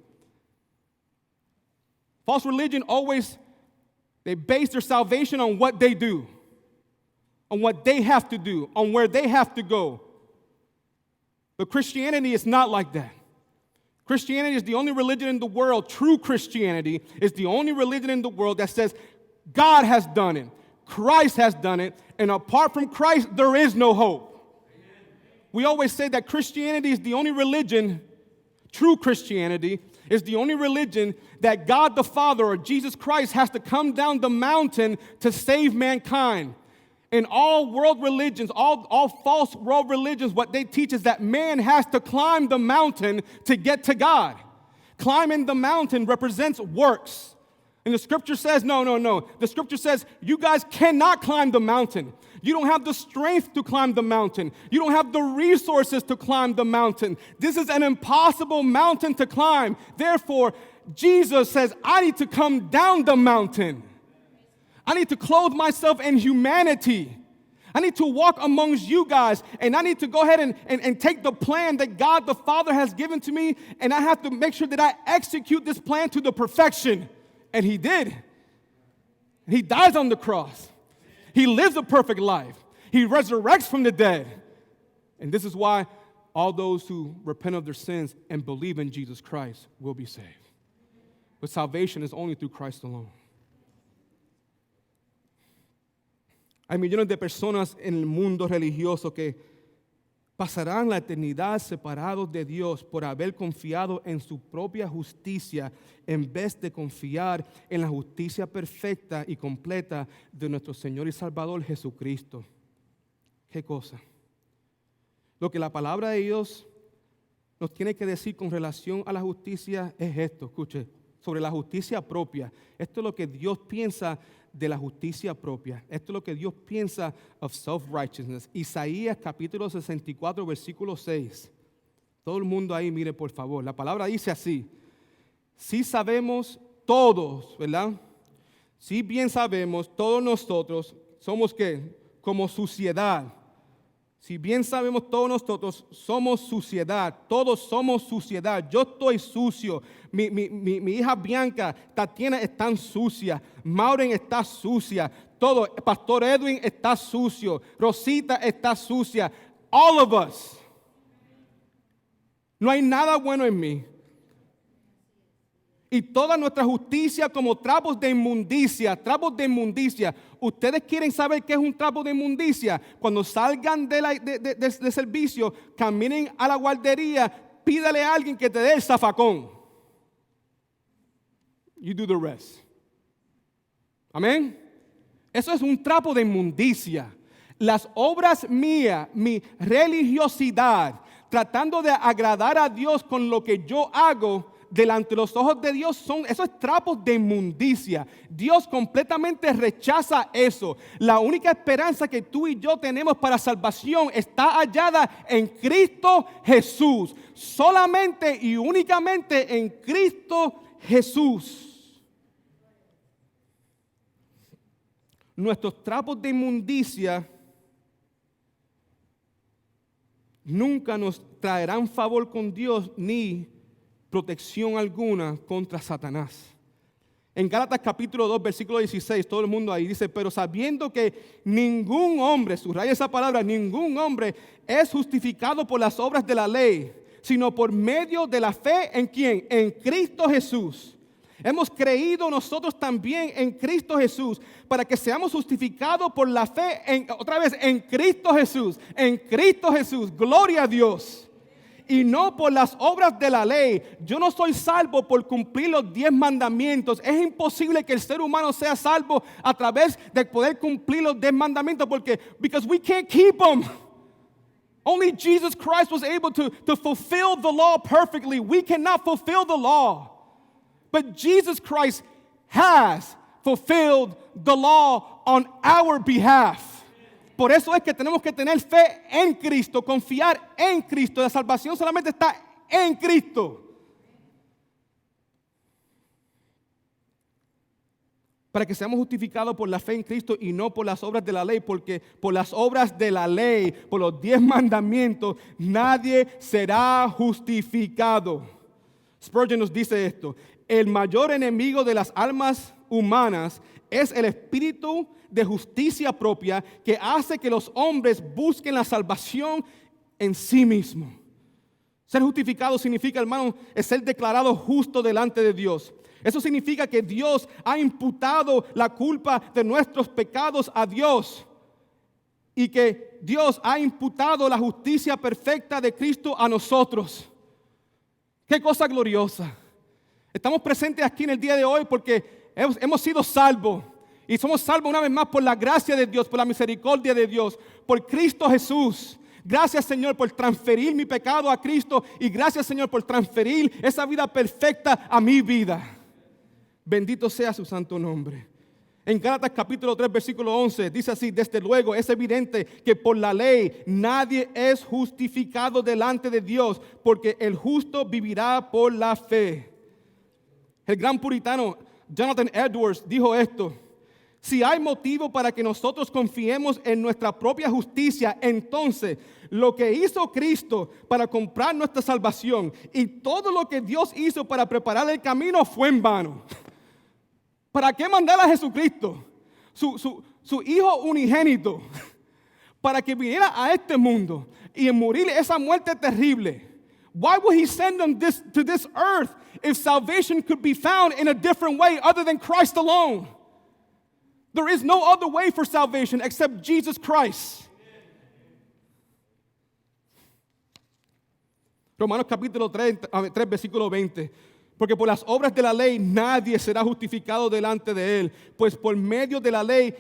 False religion always, they base their salvation on what they do, on what they have to do, on where they have to go. But Christianity is not like that. Christianity is the only religion in the world, true Christianity is the only religion in the world that says God has done it, Christ has done it, and apart from Christ, there is no hope. We always say that Christianity is the only religion, true Christianity is the only religion that God the Father or Jesus Christ has to come down the mountain to save mankind. In all world religions, all false world religions, what they teach is that man has to climb the mountain to get to God. Climbing the mountain represents works. And the scripture says, no. The scripture says, you guys cannot climb the mountain. You don't have the strength to climb the mountain. You don't have the resources to climb the mountain. This is an impossible mountain to climb. Therefore, Jesus says, I need to come down the mountain. I need to clothe myself in humanity. I need to walk amongst you guys, and I need to go ahead and take the plan that God the Father has given to me, and I have to make sure that I execute this plan to the perfection. And He did. He dies on the cross. He lives a perfect life. He resurrects from the dead. And this is why all those who repent of their sins and believe in Jesus Christ will be saved. But salvation is only through Christ alone. Hay millones de personas en el mundo religioso que pasarán la eternidad separados de Dios por haber confiado en su propia justicia en vez de confiar en la justicia perfecta y completa de nuestro Señor y Salvador Jesucristo. ¿Qué cosa? Lo que la palabra de Dios nos tiene que decir con relación a la justicia es esto, escuche, sobre la justicia propia. Esto es lo que Dios piensa de la justicia propia. Esto es lo que Dios piensa of self-righteousness. Isaías capítulo 64, versículo 6. Todo el mundo ahí, mire por favor. La palabra dice así. Sí sabemos todos, ¿verdad? Sí bien sabemos, todos nosotros somos ¿qué? Como suciedad. Si bien sabemos todos nosotros somos suciedad, todos somos suciedad. Yo estoy sucio, mi hija Bianca, Tatiana están sucia, Maureen está sucia, todo, Pastor Edwin está sucio, Rosita está sucia, all of us. No hay nada bueno en mí. Y toda nuestra justicia como trapos de inmundicia, trapos de inmundicia. ¿Ustedes quieren saber qué es un trapo de inmundicia? Cuando salgan de servicio, caminen a la guardería, pídale a alguien que te dé el zafacón. You do the rest. Amén. Eso es un trapo de inmundicia. Las obras mías, mi religiosidad, tratando de agradar a Dios con lo que yo hago delante de los ojos de Dios, esos trapos de inmundicia. Dios completamente rechaza eso. La única esperanza que tú y yo tenemos para salvación está hallada en Cristo Jesús. Solamente y únicamente en Cristo Jesús. Nuestros trapos de inmundicia nunca nos traerán favor con Dios ni protección alguna contra Satanás. En Gálatas capítulo 2, versículo 16, todo el mundo ahí dice, pero sabiendo que ningún hombre, subraya esa palabra, ningún hombre es justificado por las obras de la ley, sino por medio de la fe, ¿en quién? En Cristo Jesús. Hemos creído nosotros también en Cristo Jesús para que seamos justificados por la fe, en Cristo Jesús, en Cristo Jesús, gloria a Dios. Y no por las obras de la ley. Yo no soy salvo por cumplir los 10 mandamientos. Es imposible que el ser humano sea salvo a través de poder cumplir los 10 mandamientos because we can't keep them. Only Jesus Christ was able to fulfill the law perfectly. We cannot fulfill the law. But Jesus Christ has fulfilled the law on our behalf. Por eso es que tenemos que tener fe en Cristo, confiar en Cristo. La salvación solamente está en Cristo. Para que seamos justificados por la fe en Cristo y no por las obras de la ley, porque por las obras de la ley, por los 10 mandamientos, nadie será justificado. Spurgeon nos dice esto: el mayor enemigo de las almas humanas es el espíritu de justicia propia que hace que los hombres busquen la salvación en sí mismos. Ser justificado significa, hermano, es ser declarado justo delante de Dios. Eso significa que Dios ha imputado la culpa de nuestros pecados a Dios y que Dios ha imputado la justicia perfecta de Cristo a nosotros. ¡Qué cosa gloriosa! Estamos presentes aquí en el día de hoy porque hemos sido salvos. Y somos salvos una vez más por la gracia de Dios, por la misericordia de Dios, por Cristo Jesús. Gracias, Señor, por transferir mi pecado a Cristo. Y gracias, Señor, por transferir esa vida perfecta a mi vida. Bendito sea su santo nombre. En Gálatas capítulo 3, versículo 11, dice así: desde luego es evidente que por la ley nadie es justificado delante de Dios, porque el justo vivirá por la fe. El gran puritano Jonathan Edwards dijo esto: si hay motivo para que nosotros confiemos en nuestra propia justicia, entonces lo que hizo Cristo para comprar nuestra salvación y todo lo que Dios hizo para preparar el camino fue en vano. ¿Para qué mandar a Jesucristo, su Hijo unigénito, para que viniera a este mundo y morir esa muerte terrible? Why would he send them to this earth if salvation could be found in a different way other than Christ alone? There is no other way for salvation except Jesus Christ. Romanos capítulo 3, versículo 20. Porque por las obras de la ley nadie será justificado delante de él, pues por medio de la ley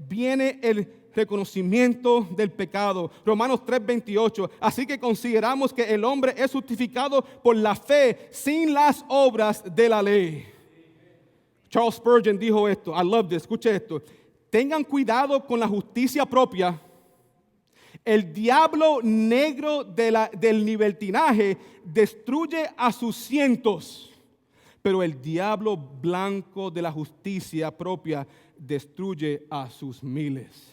viene el reconocimiento del pecado. Romanos 3:28. Así que consideramos que el hombre es justificado por la fe sin las obras de la ley. Charles Spurgeon dijo esto, I love this, escuche esto: tengan cuidado con la justicia propia. El diablo negro del libertinaje destruye a sus cientos, pero el diablo blanco de la justicia propia destruye a sus miles.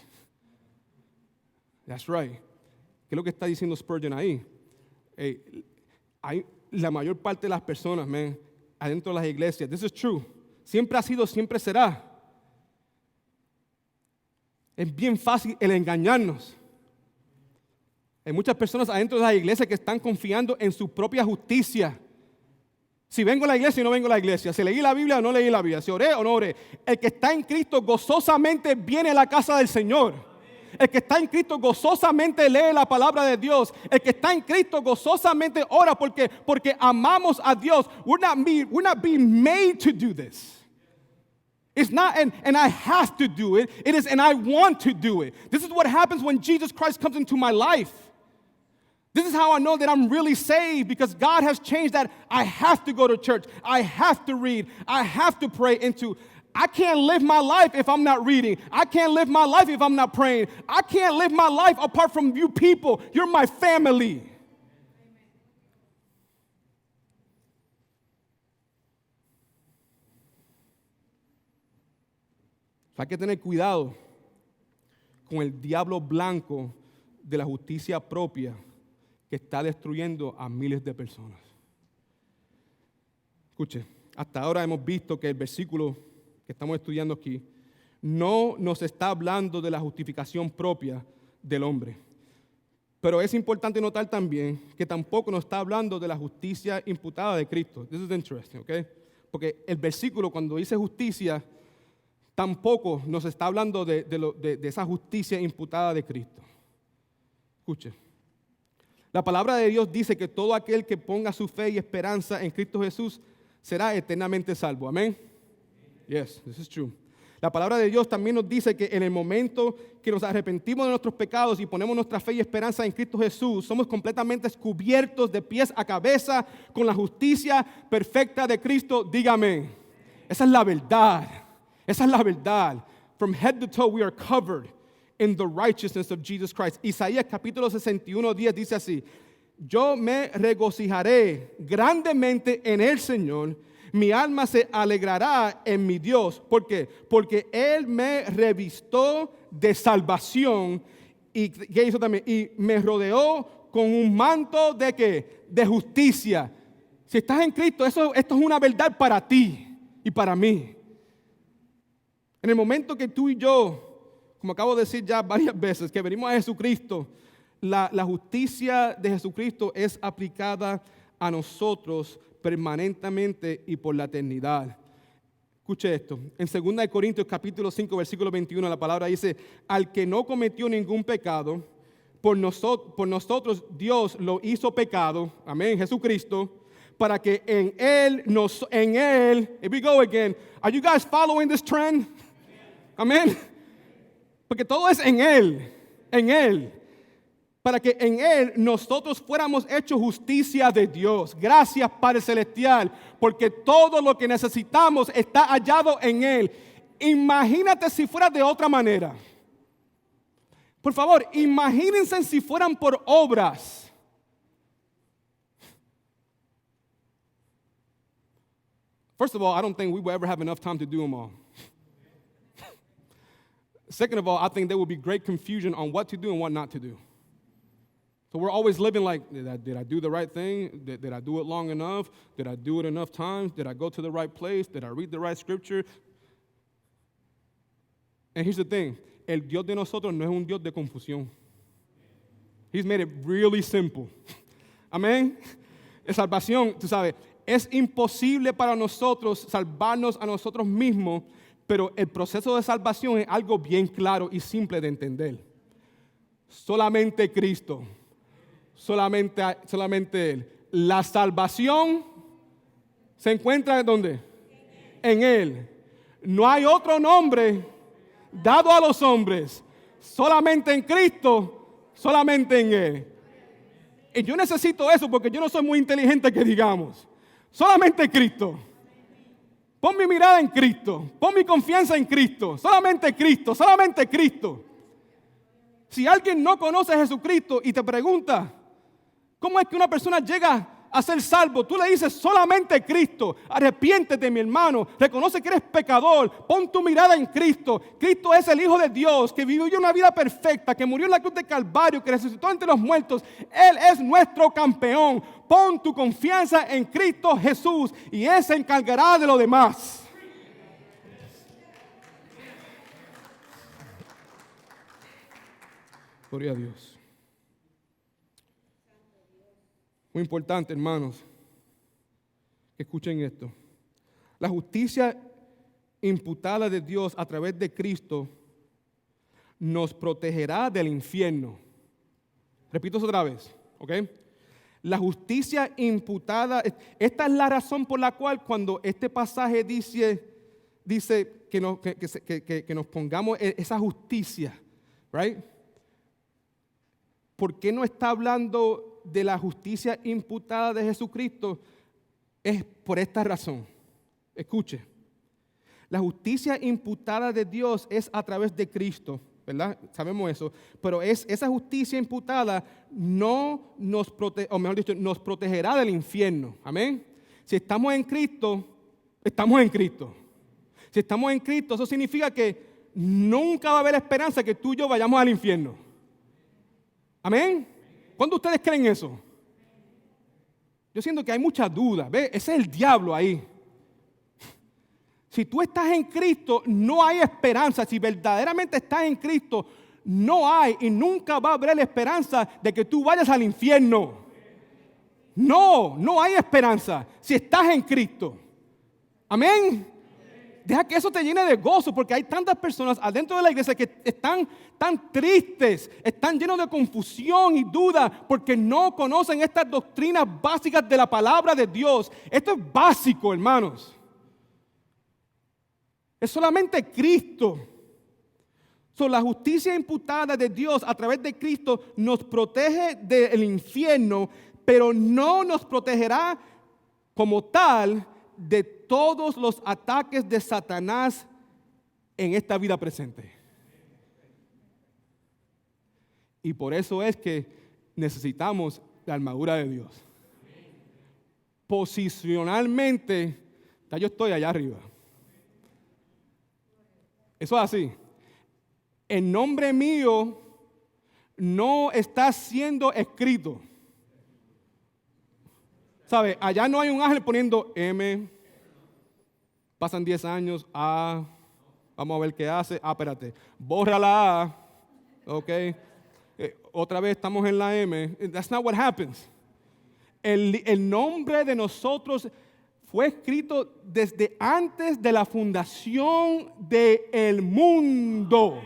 That's right. ¿Qué es lo que está diciendo Spurgeon ahí? Hay la mayor parte de las personas, adentro de las iglesias. This is true. Siempre ha sido, siempre será. Es bien fácil el engañarnos. Hay muchas personas adentro de las iglesias que están confiando en su propia justicia. Si vengo a la iglesia o no vengo a la iglesia, si leí la Biblia o no leí la Biblia, si oré o no oré. El que está en Cristo gozosamente viene a la casa del Señor. El que está en Cristo gozosamente lee la palabra de Dios. El que está en Cristo gozosamente ora porque amamos a Dios. We're not being made to do this. It's not and I have to do it. It is and I want to do it. This is what happens when Jesus Christ comes into my life. This is how I know that I'm really saved, because God has changed that. I have to go to church. I have to read. I have to pray into. I can't live my life if I'm not reading. I can't live my life if I'm not praying. I can't live my life apart from you people. You're my family. Hay que tener cuidado con el diablo blanco de la justicia propia que está destruyendo a miles de personas. Escuche, hasta ahora hemos visto que el versículo que estamos estudiando aquí no nos está hablando de la justificación propia del hombre. Pero es importante notar también que tampoco nos está hablando de la justicia imputada de Cristo. This is interesting, okay? Porque el versículo, cuando dice justicia, tampoco nos está hablando de esa justicia imputada de Cristo. Escuche. La palabra de Dios dice que todo aquel que ponga su fe y esperanza en Cristo Jesús será eternamente salvo. Amén. Yes, this is true. La palabra de Dios también nos dice que en el momento que nos arrepentimos de nuestros pecados y ponemos nuestra fe y esperanza en Cristo Jesús, somos completamente cubiertos de pies a cabeza con la justicia perfecta de Cristo. Dígame. Esa es la verdad. Esa es la verdad. From head to toe we are covered in the righteousness of Jesus Christ. Isaías capítulo 61:10 dice así: yo me regocijaré grandemente en el Señor, mi alma se alegrará en mi Dios. ¿Por qué? Porque Él me revistó de salvación y ¿qué hizo también? Y me rodeó con un manto de ¿qué? De justicia. Si estás en Cristo, esto es una verdad para ti y para mí. En el momento que tú y yo, como acabo de decir ya varias veces, que venimos a Jesucristo, la justicia de Jesucristo es aplicada a nosotros permanentemente y por la eternidad. Escuche esto. En 2 Corintios capítulo 5, versículo 21, la palabra dice: al que no cometió ningún pecado, por nosotros Dios lo hizo pecado, amén, Jesucristo, para que en Él, here we go again. Are you guys following this trend? Amén. Porque todo es en Él. Para que en Él nosotros fuéramos hechos justicia de Dios. Gracias, Padre Celestial, porque todo lo que necesitamos está hallado en Él. Imagínate si fuera de otra manera. Por favor, imagínense si fueran por obras. First of all, I don't think we will ever have enough time to do them all. Second of all, I think there will be great confusion on what to do and what not to do. So we're always living like, did I do the right thing? Did I do it long enough? Did I do it enough times? Did I go to the right place? Did I read the right scripture? And here's the thing. El Dios de nosotros no es un Dios de confusión. He's made it really simple. Amén. La salvación, tú sabes, es imposible para nosotros salvarnos a nosotros mismos, pero el proceso de salvación es algo bien claro y simple de entender. Solamente Cristo. Solamente Él. La salvación se encuentra ¿en dónde? En Él. No hay otro nombre dado a los hombres. Solamente en Cristo, solamente en Él. Y yo necesito eso porque yo no soy muy inteligente que digamos. Solamente Cristo. Pon mi mirada en Cristo. Pon mi confianza en Cristo. Solamente Cristo, solamente Cristo. Si alguien no conoce a Jesucristo y te pregunta, ¿cómo es que una persona llega a ser salvo? Tú le dices solamente Cristo. Arrepiéntete, mi hermano. Reconoce que eres pecador. Pon tu mirada en Cristo. Cristo es el Hijo de Dios que vivió una vida perfecta, que murió en la cruz de Calvario, que resucitó entre los muertos. Él es nuestro campeón. Pon tu confianza en Cristo Jesús y Él se encargará de lo demás. Gloria a Dios. Muy importante, hermanos, que escuchen esto. La justicia imputada de Dios a través de Cristo nos protegerá del infierno. Repito otra vez, ¿ok? La justicia imputada, esta es la razón por la cual cuando este pasaje dice que nos pongamos esa justicia, right? ¿Por qué no está hablando de la justicia imputada de Jesucristo? Es por esta razón. Escuche, la justicia imputada de Dios es a través de Cristo, ¿verdad? Sabemos eso, pero esa justicia imputada no nos nos protegerá del infierno. Amén. Si estamos en Cristo, estamos en Cristo. Si estamos en Cristo, eso significa que nunca va a haber esperanza que tú y yo vayamos al infierno. Amén. ¿Cuándo ustedes creen eso? Yo siento que hay mucha duda. ¿Ve? Ese es el diablo ahí. Si tú estás en Cristo, no hay esperanza. Si verdaderamente estás en Cristo, no hay y nunca va a haber la esperanza de que tú vayas al infierno. No hay esperanza si estás en Cristo. Amén. Deja que eso te llene de gozo, porque hay tantas personas adentro de la iglesia que están tan tristes, están llenos de confusión y duda, porque no conocen estas doctrinas básicas de la palabra de Dios. Esto es básico, hermanos. Es solamente Cristo. La justicia imputada de Dios a través de Cristo nos protege del infierno, pero no nos protegerá como tal de todos los ataques de Satanás en esta vida presente. Y por eso es que necesitamos la armadura de Dios. Posicionalmente, ya yo estoy allá arriba. Eso es así. El nombre mío no está siendo escrito. ¿Sabe? Allá no hay un ángel poniendo M. Pasan 10 años. A. Vamos a ver qué hace. Espérate. Borra la A. Ok. Otra vez estamos en la M. That's not what happens. El nombre de nosotros fue escrito desde antes de la fundación del mundo.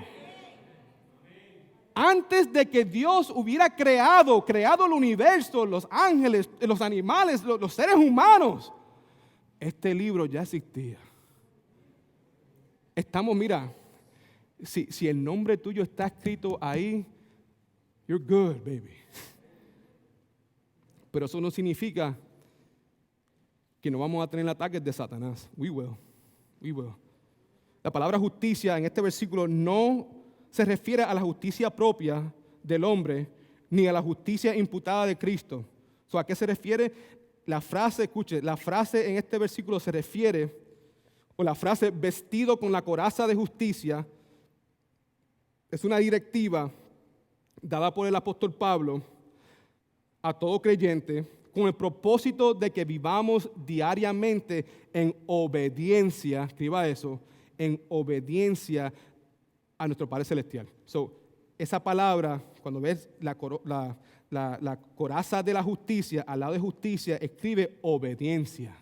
Antes de que Dios hubiera creado el universo, los ángeles, los animales, los seres humanos, este libro ya existía. Estamos, mira, si el nombre tuyo está escrito ahí, you're good, baby. Pero eso no significa que no vamos a tener ataques de Satanás. We will. La palabra justicia en este versículo no se refiere a la justicia propia del hombre, ni a la justicia imputada de Cristo. ¿A qué se refiere? La frase, escuche, la frase en este versículo se refiere, o la frase vestido con la coraza de justicia, es una directiva dada por el apóstol Pablo a todo creyente con el propósito de que vivamos diariamente en obediencia, escriba eso, en obediencia a nuestro Padre Celestial. Esa palabra, cuando ves la coraza de la justicia, al lado de justicia, escribe obediencia.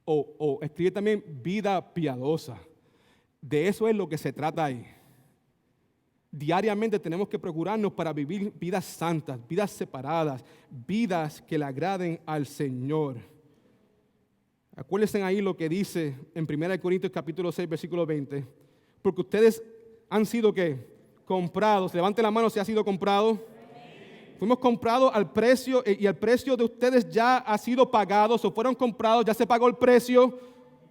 O escribe también vida piadosa. De eso es lo que se trata ahí. Diariamente tenemos que procurarnos para vivir vidas santas, vidas separadas, vidas que le agraden al Señor. Acuérdense ahí lo que dice en 1 Corintios capítulo 6, versículo 20. Porque ustedes han sido, ¿qué? Comprados. Levante la mano si ha sido comprado. Sí. Fuimos comprados al precio y el precio de ustedes ya ha sido pagado. O fueron comprados, ya se pagó el precio.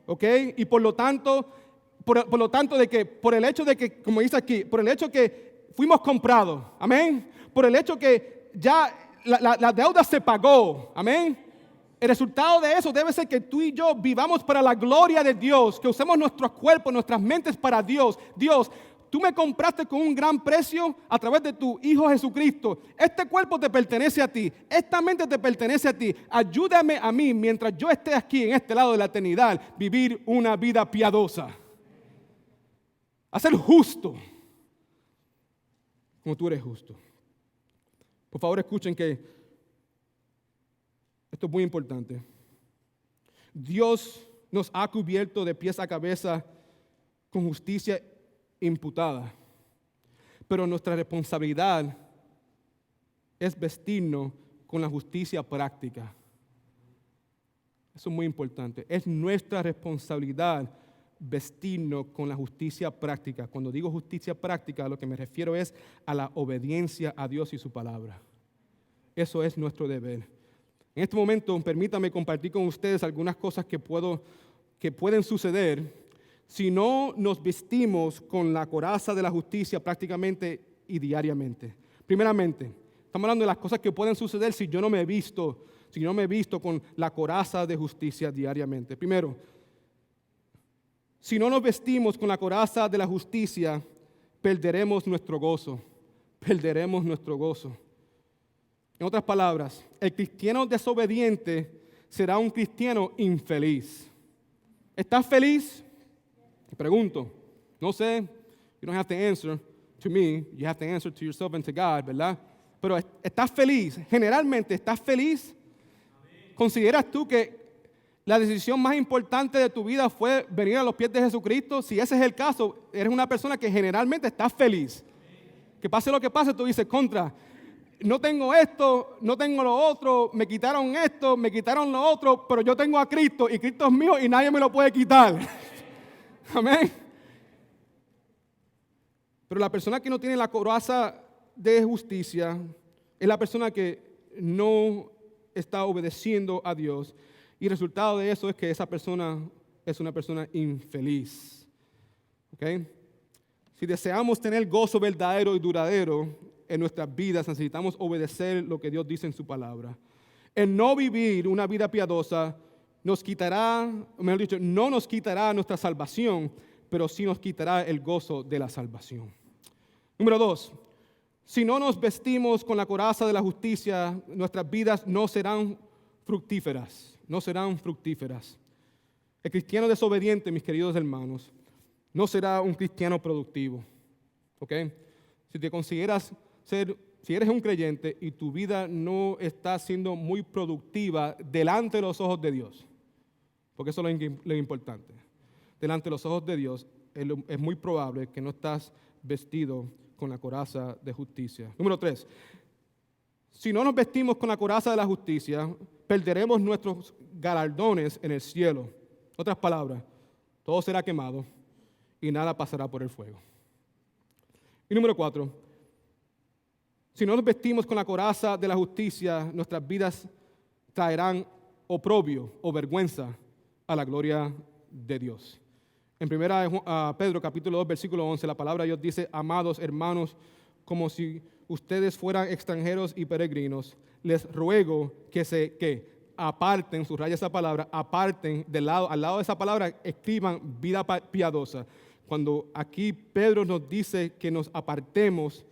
¿Ok? Y por lo tanto, de que, por el hecho de que, como dice aquí, por el hecho que fuimos comprados. Amén. Por el hecho que ya la deuda se pagó. Amén. El resultado de eso debe ser que tú y yo vivamos para la gloria de Dios, que usemos nuestros cuerpos, nuestras mentes para Dios. Dios, tú me compraste con un gran precio a través de tu Hijo Jesucristo. Este cuerpo te pertenece a ti, esta mente te pertenece a ti. Ayúdame a mí, mientras yo esté aquí en este lado de la eternidad, vivir una vida piadosa. A ser justo, como tú eres justo. Por favor, escuchen que esto es muy importante. Dios nos ha cubierto de pies a cabeza con justicia imputada. Pero nuestra responsabilidad es vestirnos con la justicia práctica. Eso es muy importante. Es nuestra responsabilidad vestirnos con la justicia práctica. Cuando digo justicia práctica, a lo que me refiero es a la obediencia a Dios y su palabra. Eso es nuestro deber. En este momento, permítame compartir con ustedes algunas cosas que pueden suceder si no nos vestimos con la coraza de la justicia prácticamente y diariamente. Primeramente, estamos hablando de las cosas que pueden suceder si yo no me visto con la coraza de justicia diariamente. Primero, si no nos vestimos con la coraza de la justicia, perderemos nuestro gozo. Perderemos nuestro gozo. En otras palabras, el cristiano desobediente será un cristiano infeliz. ¿Estás feliz? Te pregunto. No sé. You don't have to answer to me. You have to answer to yourself and to God, ¿verdad? Pero ¿estás feliz? Generalmente, ¿estás feliz? ¿Consideras tú que la decisión más importante de tu vida fue venir a los pies de Jesucristo? Si ese es el caso, eres una persona que generalmente está feliz. Que pase lo que pase, tú dices, contra, no tengo esto, no tengo lo otro, me quitaron esto, me quitaron lo otro, pero yo tengo a Cristo y Cristo es mío y nadie me lo puede quitar. Amén. Pero la persona que no tiene la coraza de justicia es la persona que no está obedeciendo a Dios. Y el resultado de eso es que esa persona es una persona infeliz. ¿Okay? Si deseamos tener gozo verdadero y duradero en nuestras vidas, necesitamos obedecer lo que Dios dice en su palabra. El no vivir una vida piadosa nos quitará, mejor dicho, no nos quitará nuestra salvación, pero sí nos quitará el gozo de la salvación. Número 2. Si no nos vestimos con la coraza de la justicia, nuestras vidas no serán fructíferas. No serán fructíferas. El cristiano desobediente, mis queridos hermanos, no será un cristiano productivo. ¿Ok? Si te consideras si eres un creyente y tu vida no está siendo muy productiva delante de los ojos de Dios, porque eso es lo importante. Delante de los ojos de Dios es muy probable que no estás vestido con la coraza de justicia. Número 3. Si no nos vestimos con la coraza de la justicia, perderemos nuestros galardones en el cielo. En otras palabras, todo será quemado y nada pasará por el fuego. Y número 4. Si no nos vestimos con la coraza de la justicia, nuestras vidas traerán oprobio o vergüenza a la gloria de Dios. En 1 Pedro capítulo 2, versículo 11, la palabra de Dios dice, amados hermanos, como si ustedes fueran extranjeros y peregrinos, les ruego que aparten, subraya esa palabra, aparten al lado de esa palabra, escriban vida piadosa. Cuando aquí Pedro nos dice que nos apartemos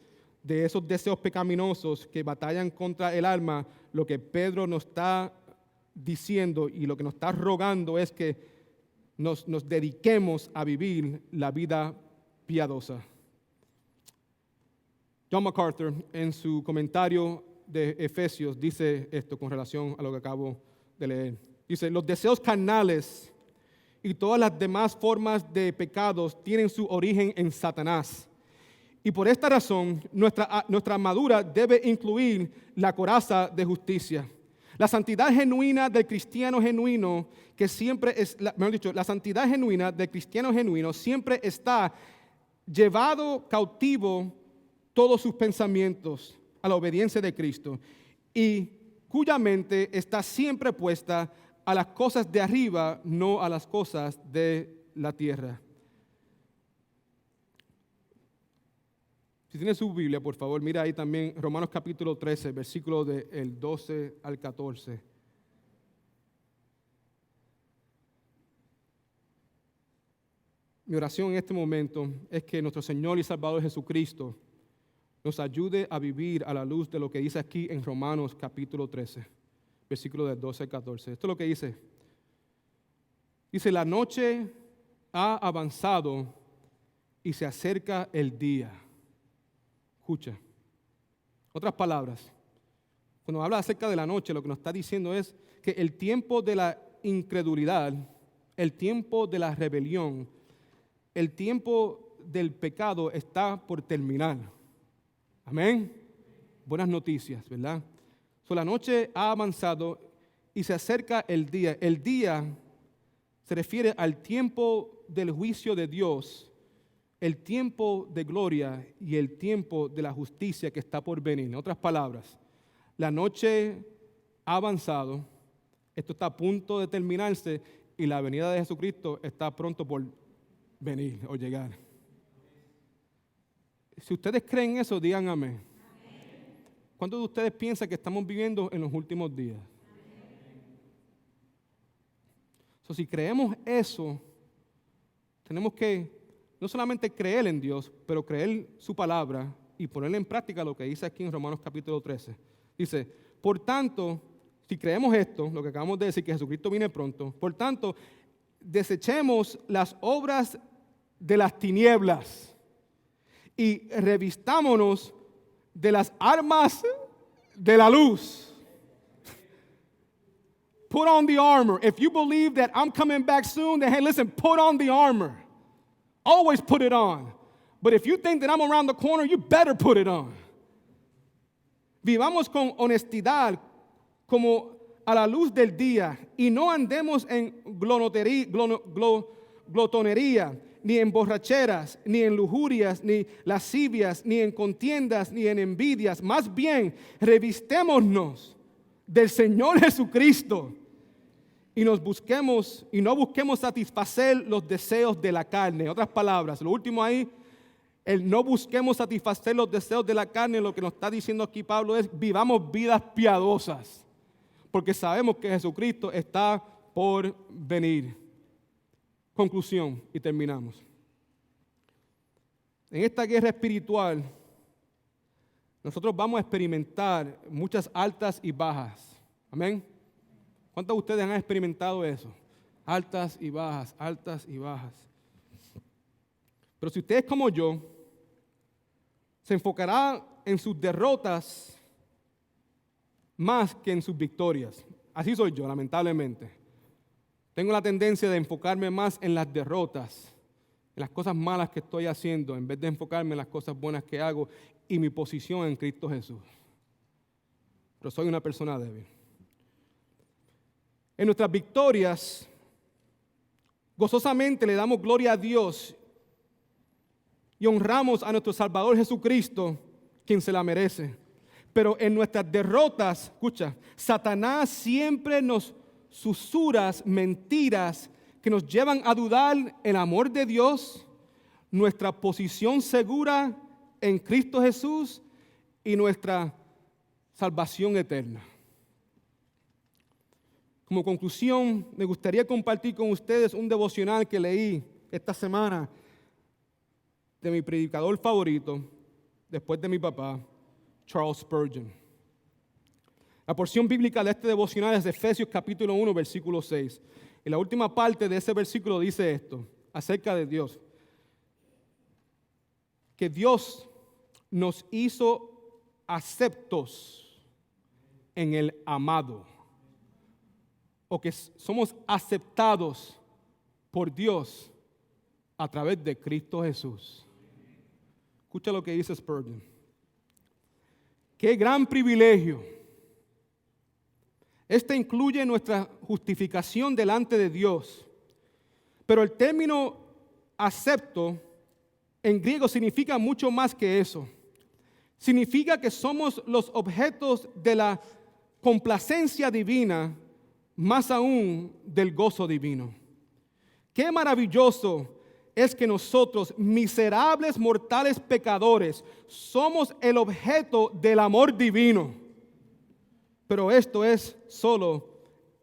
de esos deseos pecaminosos que batallan contra el alma, lo que Pedro nos está diciendo y lo que nos está rogando es que nos dediquemos a vivir la vida piadosa. John MacArthur, en su comentario de Efesios, dice esto con relación a lo que acabo de leer. Dice, los deseos carnales y todas las demás formas de pecados tienen su origen en Satanás. Y por esta razón, nuestra armadura debe incluir la coraza de justicia. La santidad genuina del cristiano genuino, la santidad genuina del cristiano genuino siempre está llevado cautivo todos sus pensamientos a la obediencia de Cristo y cuya mente está siempre puesta a las cosas de arriba, no a las cosas de la tierra. Si tiene su Biblia, por favor, mira ahí también Romanos capítulo 13, versículos del 12 al 14. Mi oración en este momento es que nuestro Señor y Salvador Jesucristo nos ayude a vivir a la luz de lo que dice aquí en Romanos capítulo 13, versículos del 12 al 14. Esto es lo que dice. Dice, la noche ha avanzado y se acerca el día. Escucha. Otras palabras, cuando habla acerca de la noche, lo que nos está diciendo es que el tiempo de la incredulidad, el tiempo de la rebelión, el tiempo del pecado está por terminar. Amén. Buenas noticias, ¿verdad? La noche ha avanzado y se acerca el día. El día se refiere al tiempo del juicio de Dios, el tiempo de gloria y el tiempo de la justicia que está por venir. En otras palabras, la noche ha avanzado, esto está a punto de terminarse y la venida de Jesucristo está pronto por venir o llegar. Si ustedes creen eso, digan amén. ¿Cuántos de ustedes piensan que estamos viviendo en los últimos días? Si creemos eso, tenemos que no solamente creer en Dios, pero creer su palabra y ponerla en práctica lo que dice aquí en Romanos capítulo 13. Dice, por tanto, si creemos esto, lo que acabamos de decir, que Jesucristo viene pronto, por tanto, desechemos las obras de las tinieblas y revistámonos de las armas de la luz. Put on the armor. If you believe that I'm coming back soon, then hey, listen, put on the armor. Always put it on. But if you think that I'm around the corner, you better put it on. Vivamos con honestidad como a la luz del día y no andemos en glotonería, ni en borracheras, ni en lujurias, ni lascivias, ni en contiendas, ni en envidias. Más bien, revistémonos del Señor Jesucristo y no busquemos satisfacer los deseos de la carne. En otras palabras, lo último ahí, el no busquemos satisfacer los deseos de la carne, lo que nos está diciendo aquí Pablo es vivamos vidas piadosas, porque sabemos que Jesucristo está por venir. Conclusión, y terminamos. En esta guerra espiritual, nosotros vamos a experimentar muchas altas y bajas. Amén. ¿Cuántos de ustedes han experimentado eso? Altas y bajas, altas y bajas. Pero si ustedes como yo, se enfocará en sus derrotas más que en sus victorias. Así soy yo, lamentablemente. Tengo la tendencia de enfocarme más en las derrotas, en las cosas malas que estoy haciendo, en vez de enfocarme en las cosas buenas que hago y mi posición en Cristo Jesús. Pero soy una persona débil. En nuestras victorias, gozosamente le damos gloria a Dios y honramos a nuestro Salvador Jesucristo, quien se la merece. Pero en nuestras derrotas, escucha, Satanás siempre nos susurras, mentiras que nos llevan a dudar el amor de Dios, nuestra posición segura en Cristo Jesús y nuestra salvación eterna. Como conclusión, me gustaría compartir con ustedes un devocional que leí esta semana de mi predicador favorito, después de mi papá, Charles Spurgeon. La porción bíblica de este devocional es de Efesios capítulo 1, versículo 6. Y la última parte de ese versículo dice esto, acerca de Dios. Que Dios nos hizo aceptos en el amado. O que somos aceptados por Dios a través de Cristo Jesús. Escucha lo que dice Spurgeon. Qué gran privilegio. Este incluye nuestra justificación delante de Dios. Pero el término acepto en griego significa mucho más que eso. Significa que somos los objetos de la complacencia divina, más aún del gozo divino. Qué maravilloso es que nosotros, miserables mortales pecadores, somos el objeto del amor divino. Pero esto es solo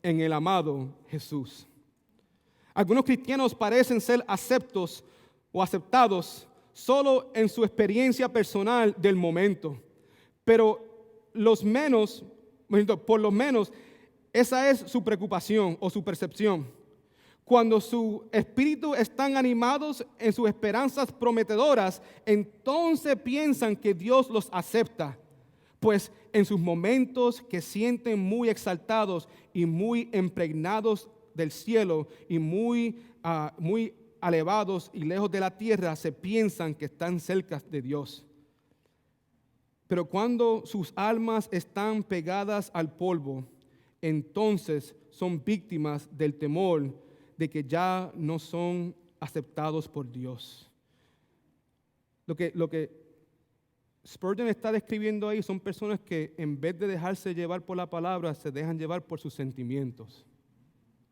en el amado Jesús. Algunos cristianos parecen ser aceptos o aceptados solo en su experiencia personal del momento. Pero por lo menos, esa es su preocupación o su percepción. Cuando su espíritu están animados en sus esperanzas prometedoras, entonces piensan que Dios los acepta. Pues en sus momentos que sienten muy exaltados y muy impregnados del cielo y muy elevados y lejos de la tierra, se piensan que están cerca de Dios. Pero cuando sus almas están pegadas al polvo, entonces son víctimas del temor de que ya no son aceptados por Dios. Lo que Spurgeon está describiendo ahí son personas que en vez de dejarse llevar por la palabra, se dejan llevar por sus sentimientos,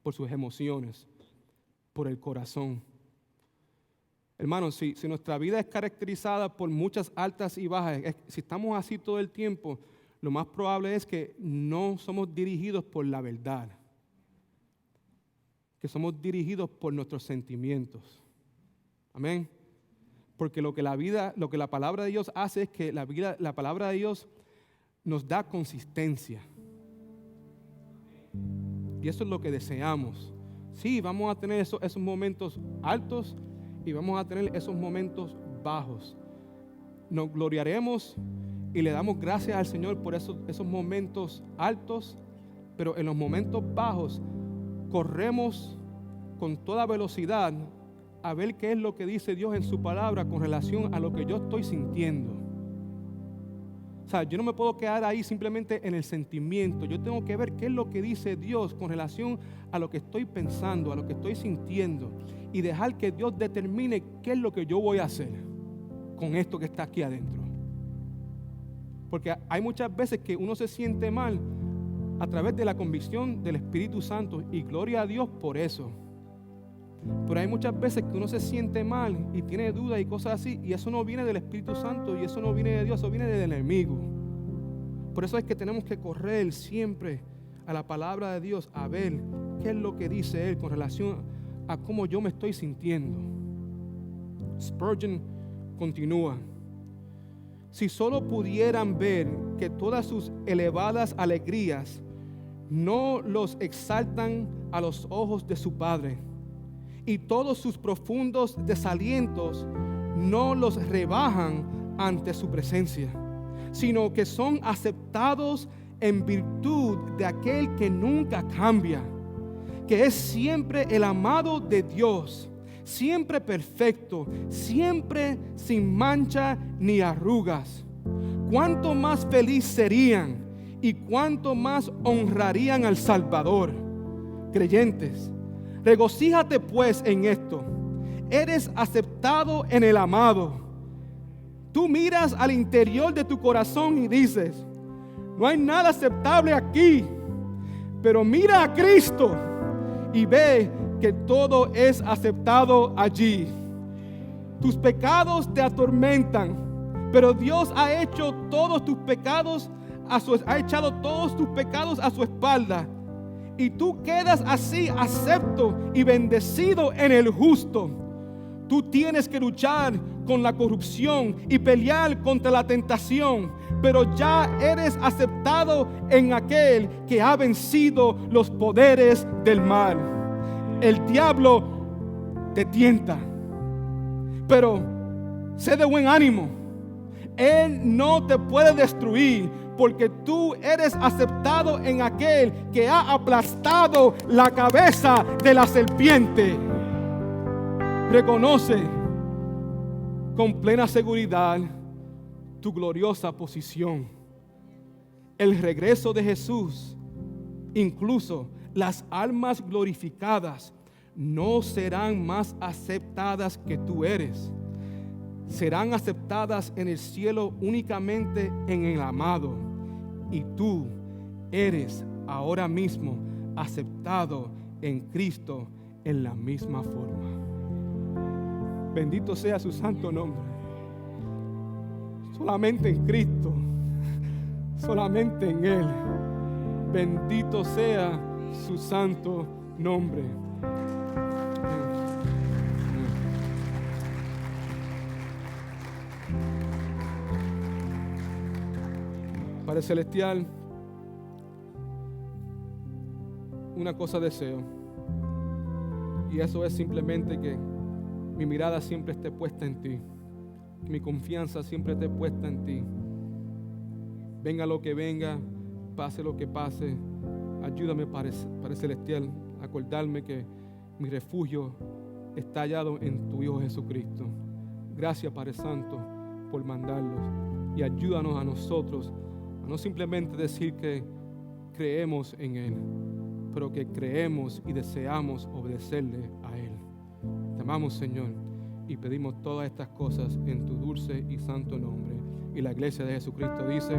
por sus emociones, por el corazón. Hermanos, si nuestra vida es caracterizada por muchas altas y bajas, si estamos así todo el tiempo, lo más probable es que no somos dirigidos por la verdad, que somos dirigidos por nuestros sentimientos. Amén. Porque lo que la palabra de Dios hace es que la palabra de Dios nos da consistencia. Y eso es lo que deseamos. Sí, vamos a tener esos momentos altos y vamos a tener esos momentos bajos. Nos gloriaremos y le damos gracias al Señor por esos momentos altos, pero en los momentos bajos corremos con toda velocidad a ver qué es lo que dice Dios en su palabra con relación a lo que yo estoy sintiendo. O sea, yo no me puedo quedar ahí simplemente en el sentimiento. Yo tengo que ver qué es lo que dice Dios con relación a lo que estoy pensando, a lo que estoy sintiendo, y dejar que Dios determine qué es lo que yo voy a hacer con esto que está aquí adentro. Porque hay muchas veces que uno se siente mal a través de la convicción del Espíritu Santo, y gloria a Dios por eso. Pero hay muchas veces que uno se siente mal y tiene dudas y cosas así, y eso no viene del Espíritu Santo y eso no viene de Dios, eso viene del enemigo. Por eso es que tenemos que correr siempre a la palabra de Dios a ver qué es lo que dice Él con relación a cómo yo me estoy sintiendo. Spurgeon continúa: si solo pudieran ver que todas sus elevadas alegrías no los exaltan a los ojos de su Padre, y todos sus profundos desalientos no los rebajan ante su presencia, sino que son aceptados en virtud de aquel que nunca cambia, que es siempre el amado de Dios, siempre perfecto, siempre sin mancha ni arrugas. Cuánto más feliz serían y cuánto más honrarían al Salvador. Creyentes, regocíjate pues en esto. Eres aceptado en el amado. Tú miras al interior de tu corazón y dices: no hay nada aceptable aquí. Pero mira a Cristo y ve que todo es aceptado allí. Tus pecados te atormentan, pero Dios ha echado todos tus pecados a su espalda. Y tú quedas así acepto y bendecido en el justo. Tú tienes que luchar con la corrupción y pelear contra la tentación, pero ya eres aceptado en aquel que ha vencido los poderes del mal. El diablo te tienta, pero sé de buen ánimo. Él no te puede destruir, porque tú eres aceptado en aquel que ha aplastado la cabeza de la serpiente. Reconoce con plena seguridad tu gloriosa posición. El regreso de Jesús, incluso las almas glorificadas, no serán más aceptadas que tú eres. Serán aceptadas en el cielo únicamente en el amado. Y tú eres ahora mismo aceptado en Cristo en la misma forma. Bendito sea su santo nombre. Solamente en Cristo, solamente en Él. Bendito sea su santo nombre. Padre Celestial, una cosa deseo, y eso es simplemente que mi mirada siempre esté puesta en ti, que mi confianza siempre esté puesta en ti. Venga lo que venga, pase lo que pase, ayúdame, Padre Celestial, a acordarme que mi refugio está hallado en tu Hijo Jesucristo. Gracias, Padre Santo, por mandarlos, y ayúdanos a nosotros a no simplemente decir que creemos en Él, pero que creemos y deseamos obedecerle a Él. Te amamos, Señor, y pedimos todas estas cosas en tu dulce y santo nombre. Y la iglesia de Jesucristo dice...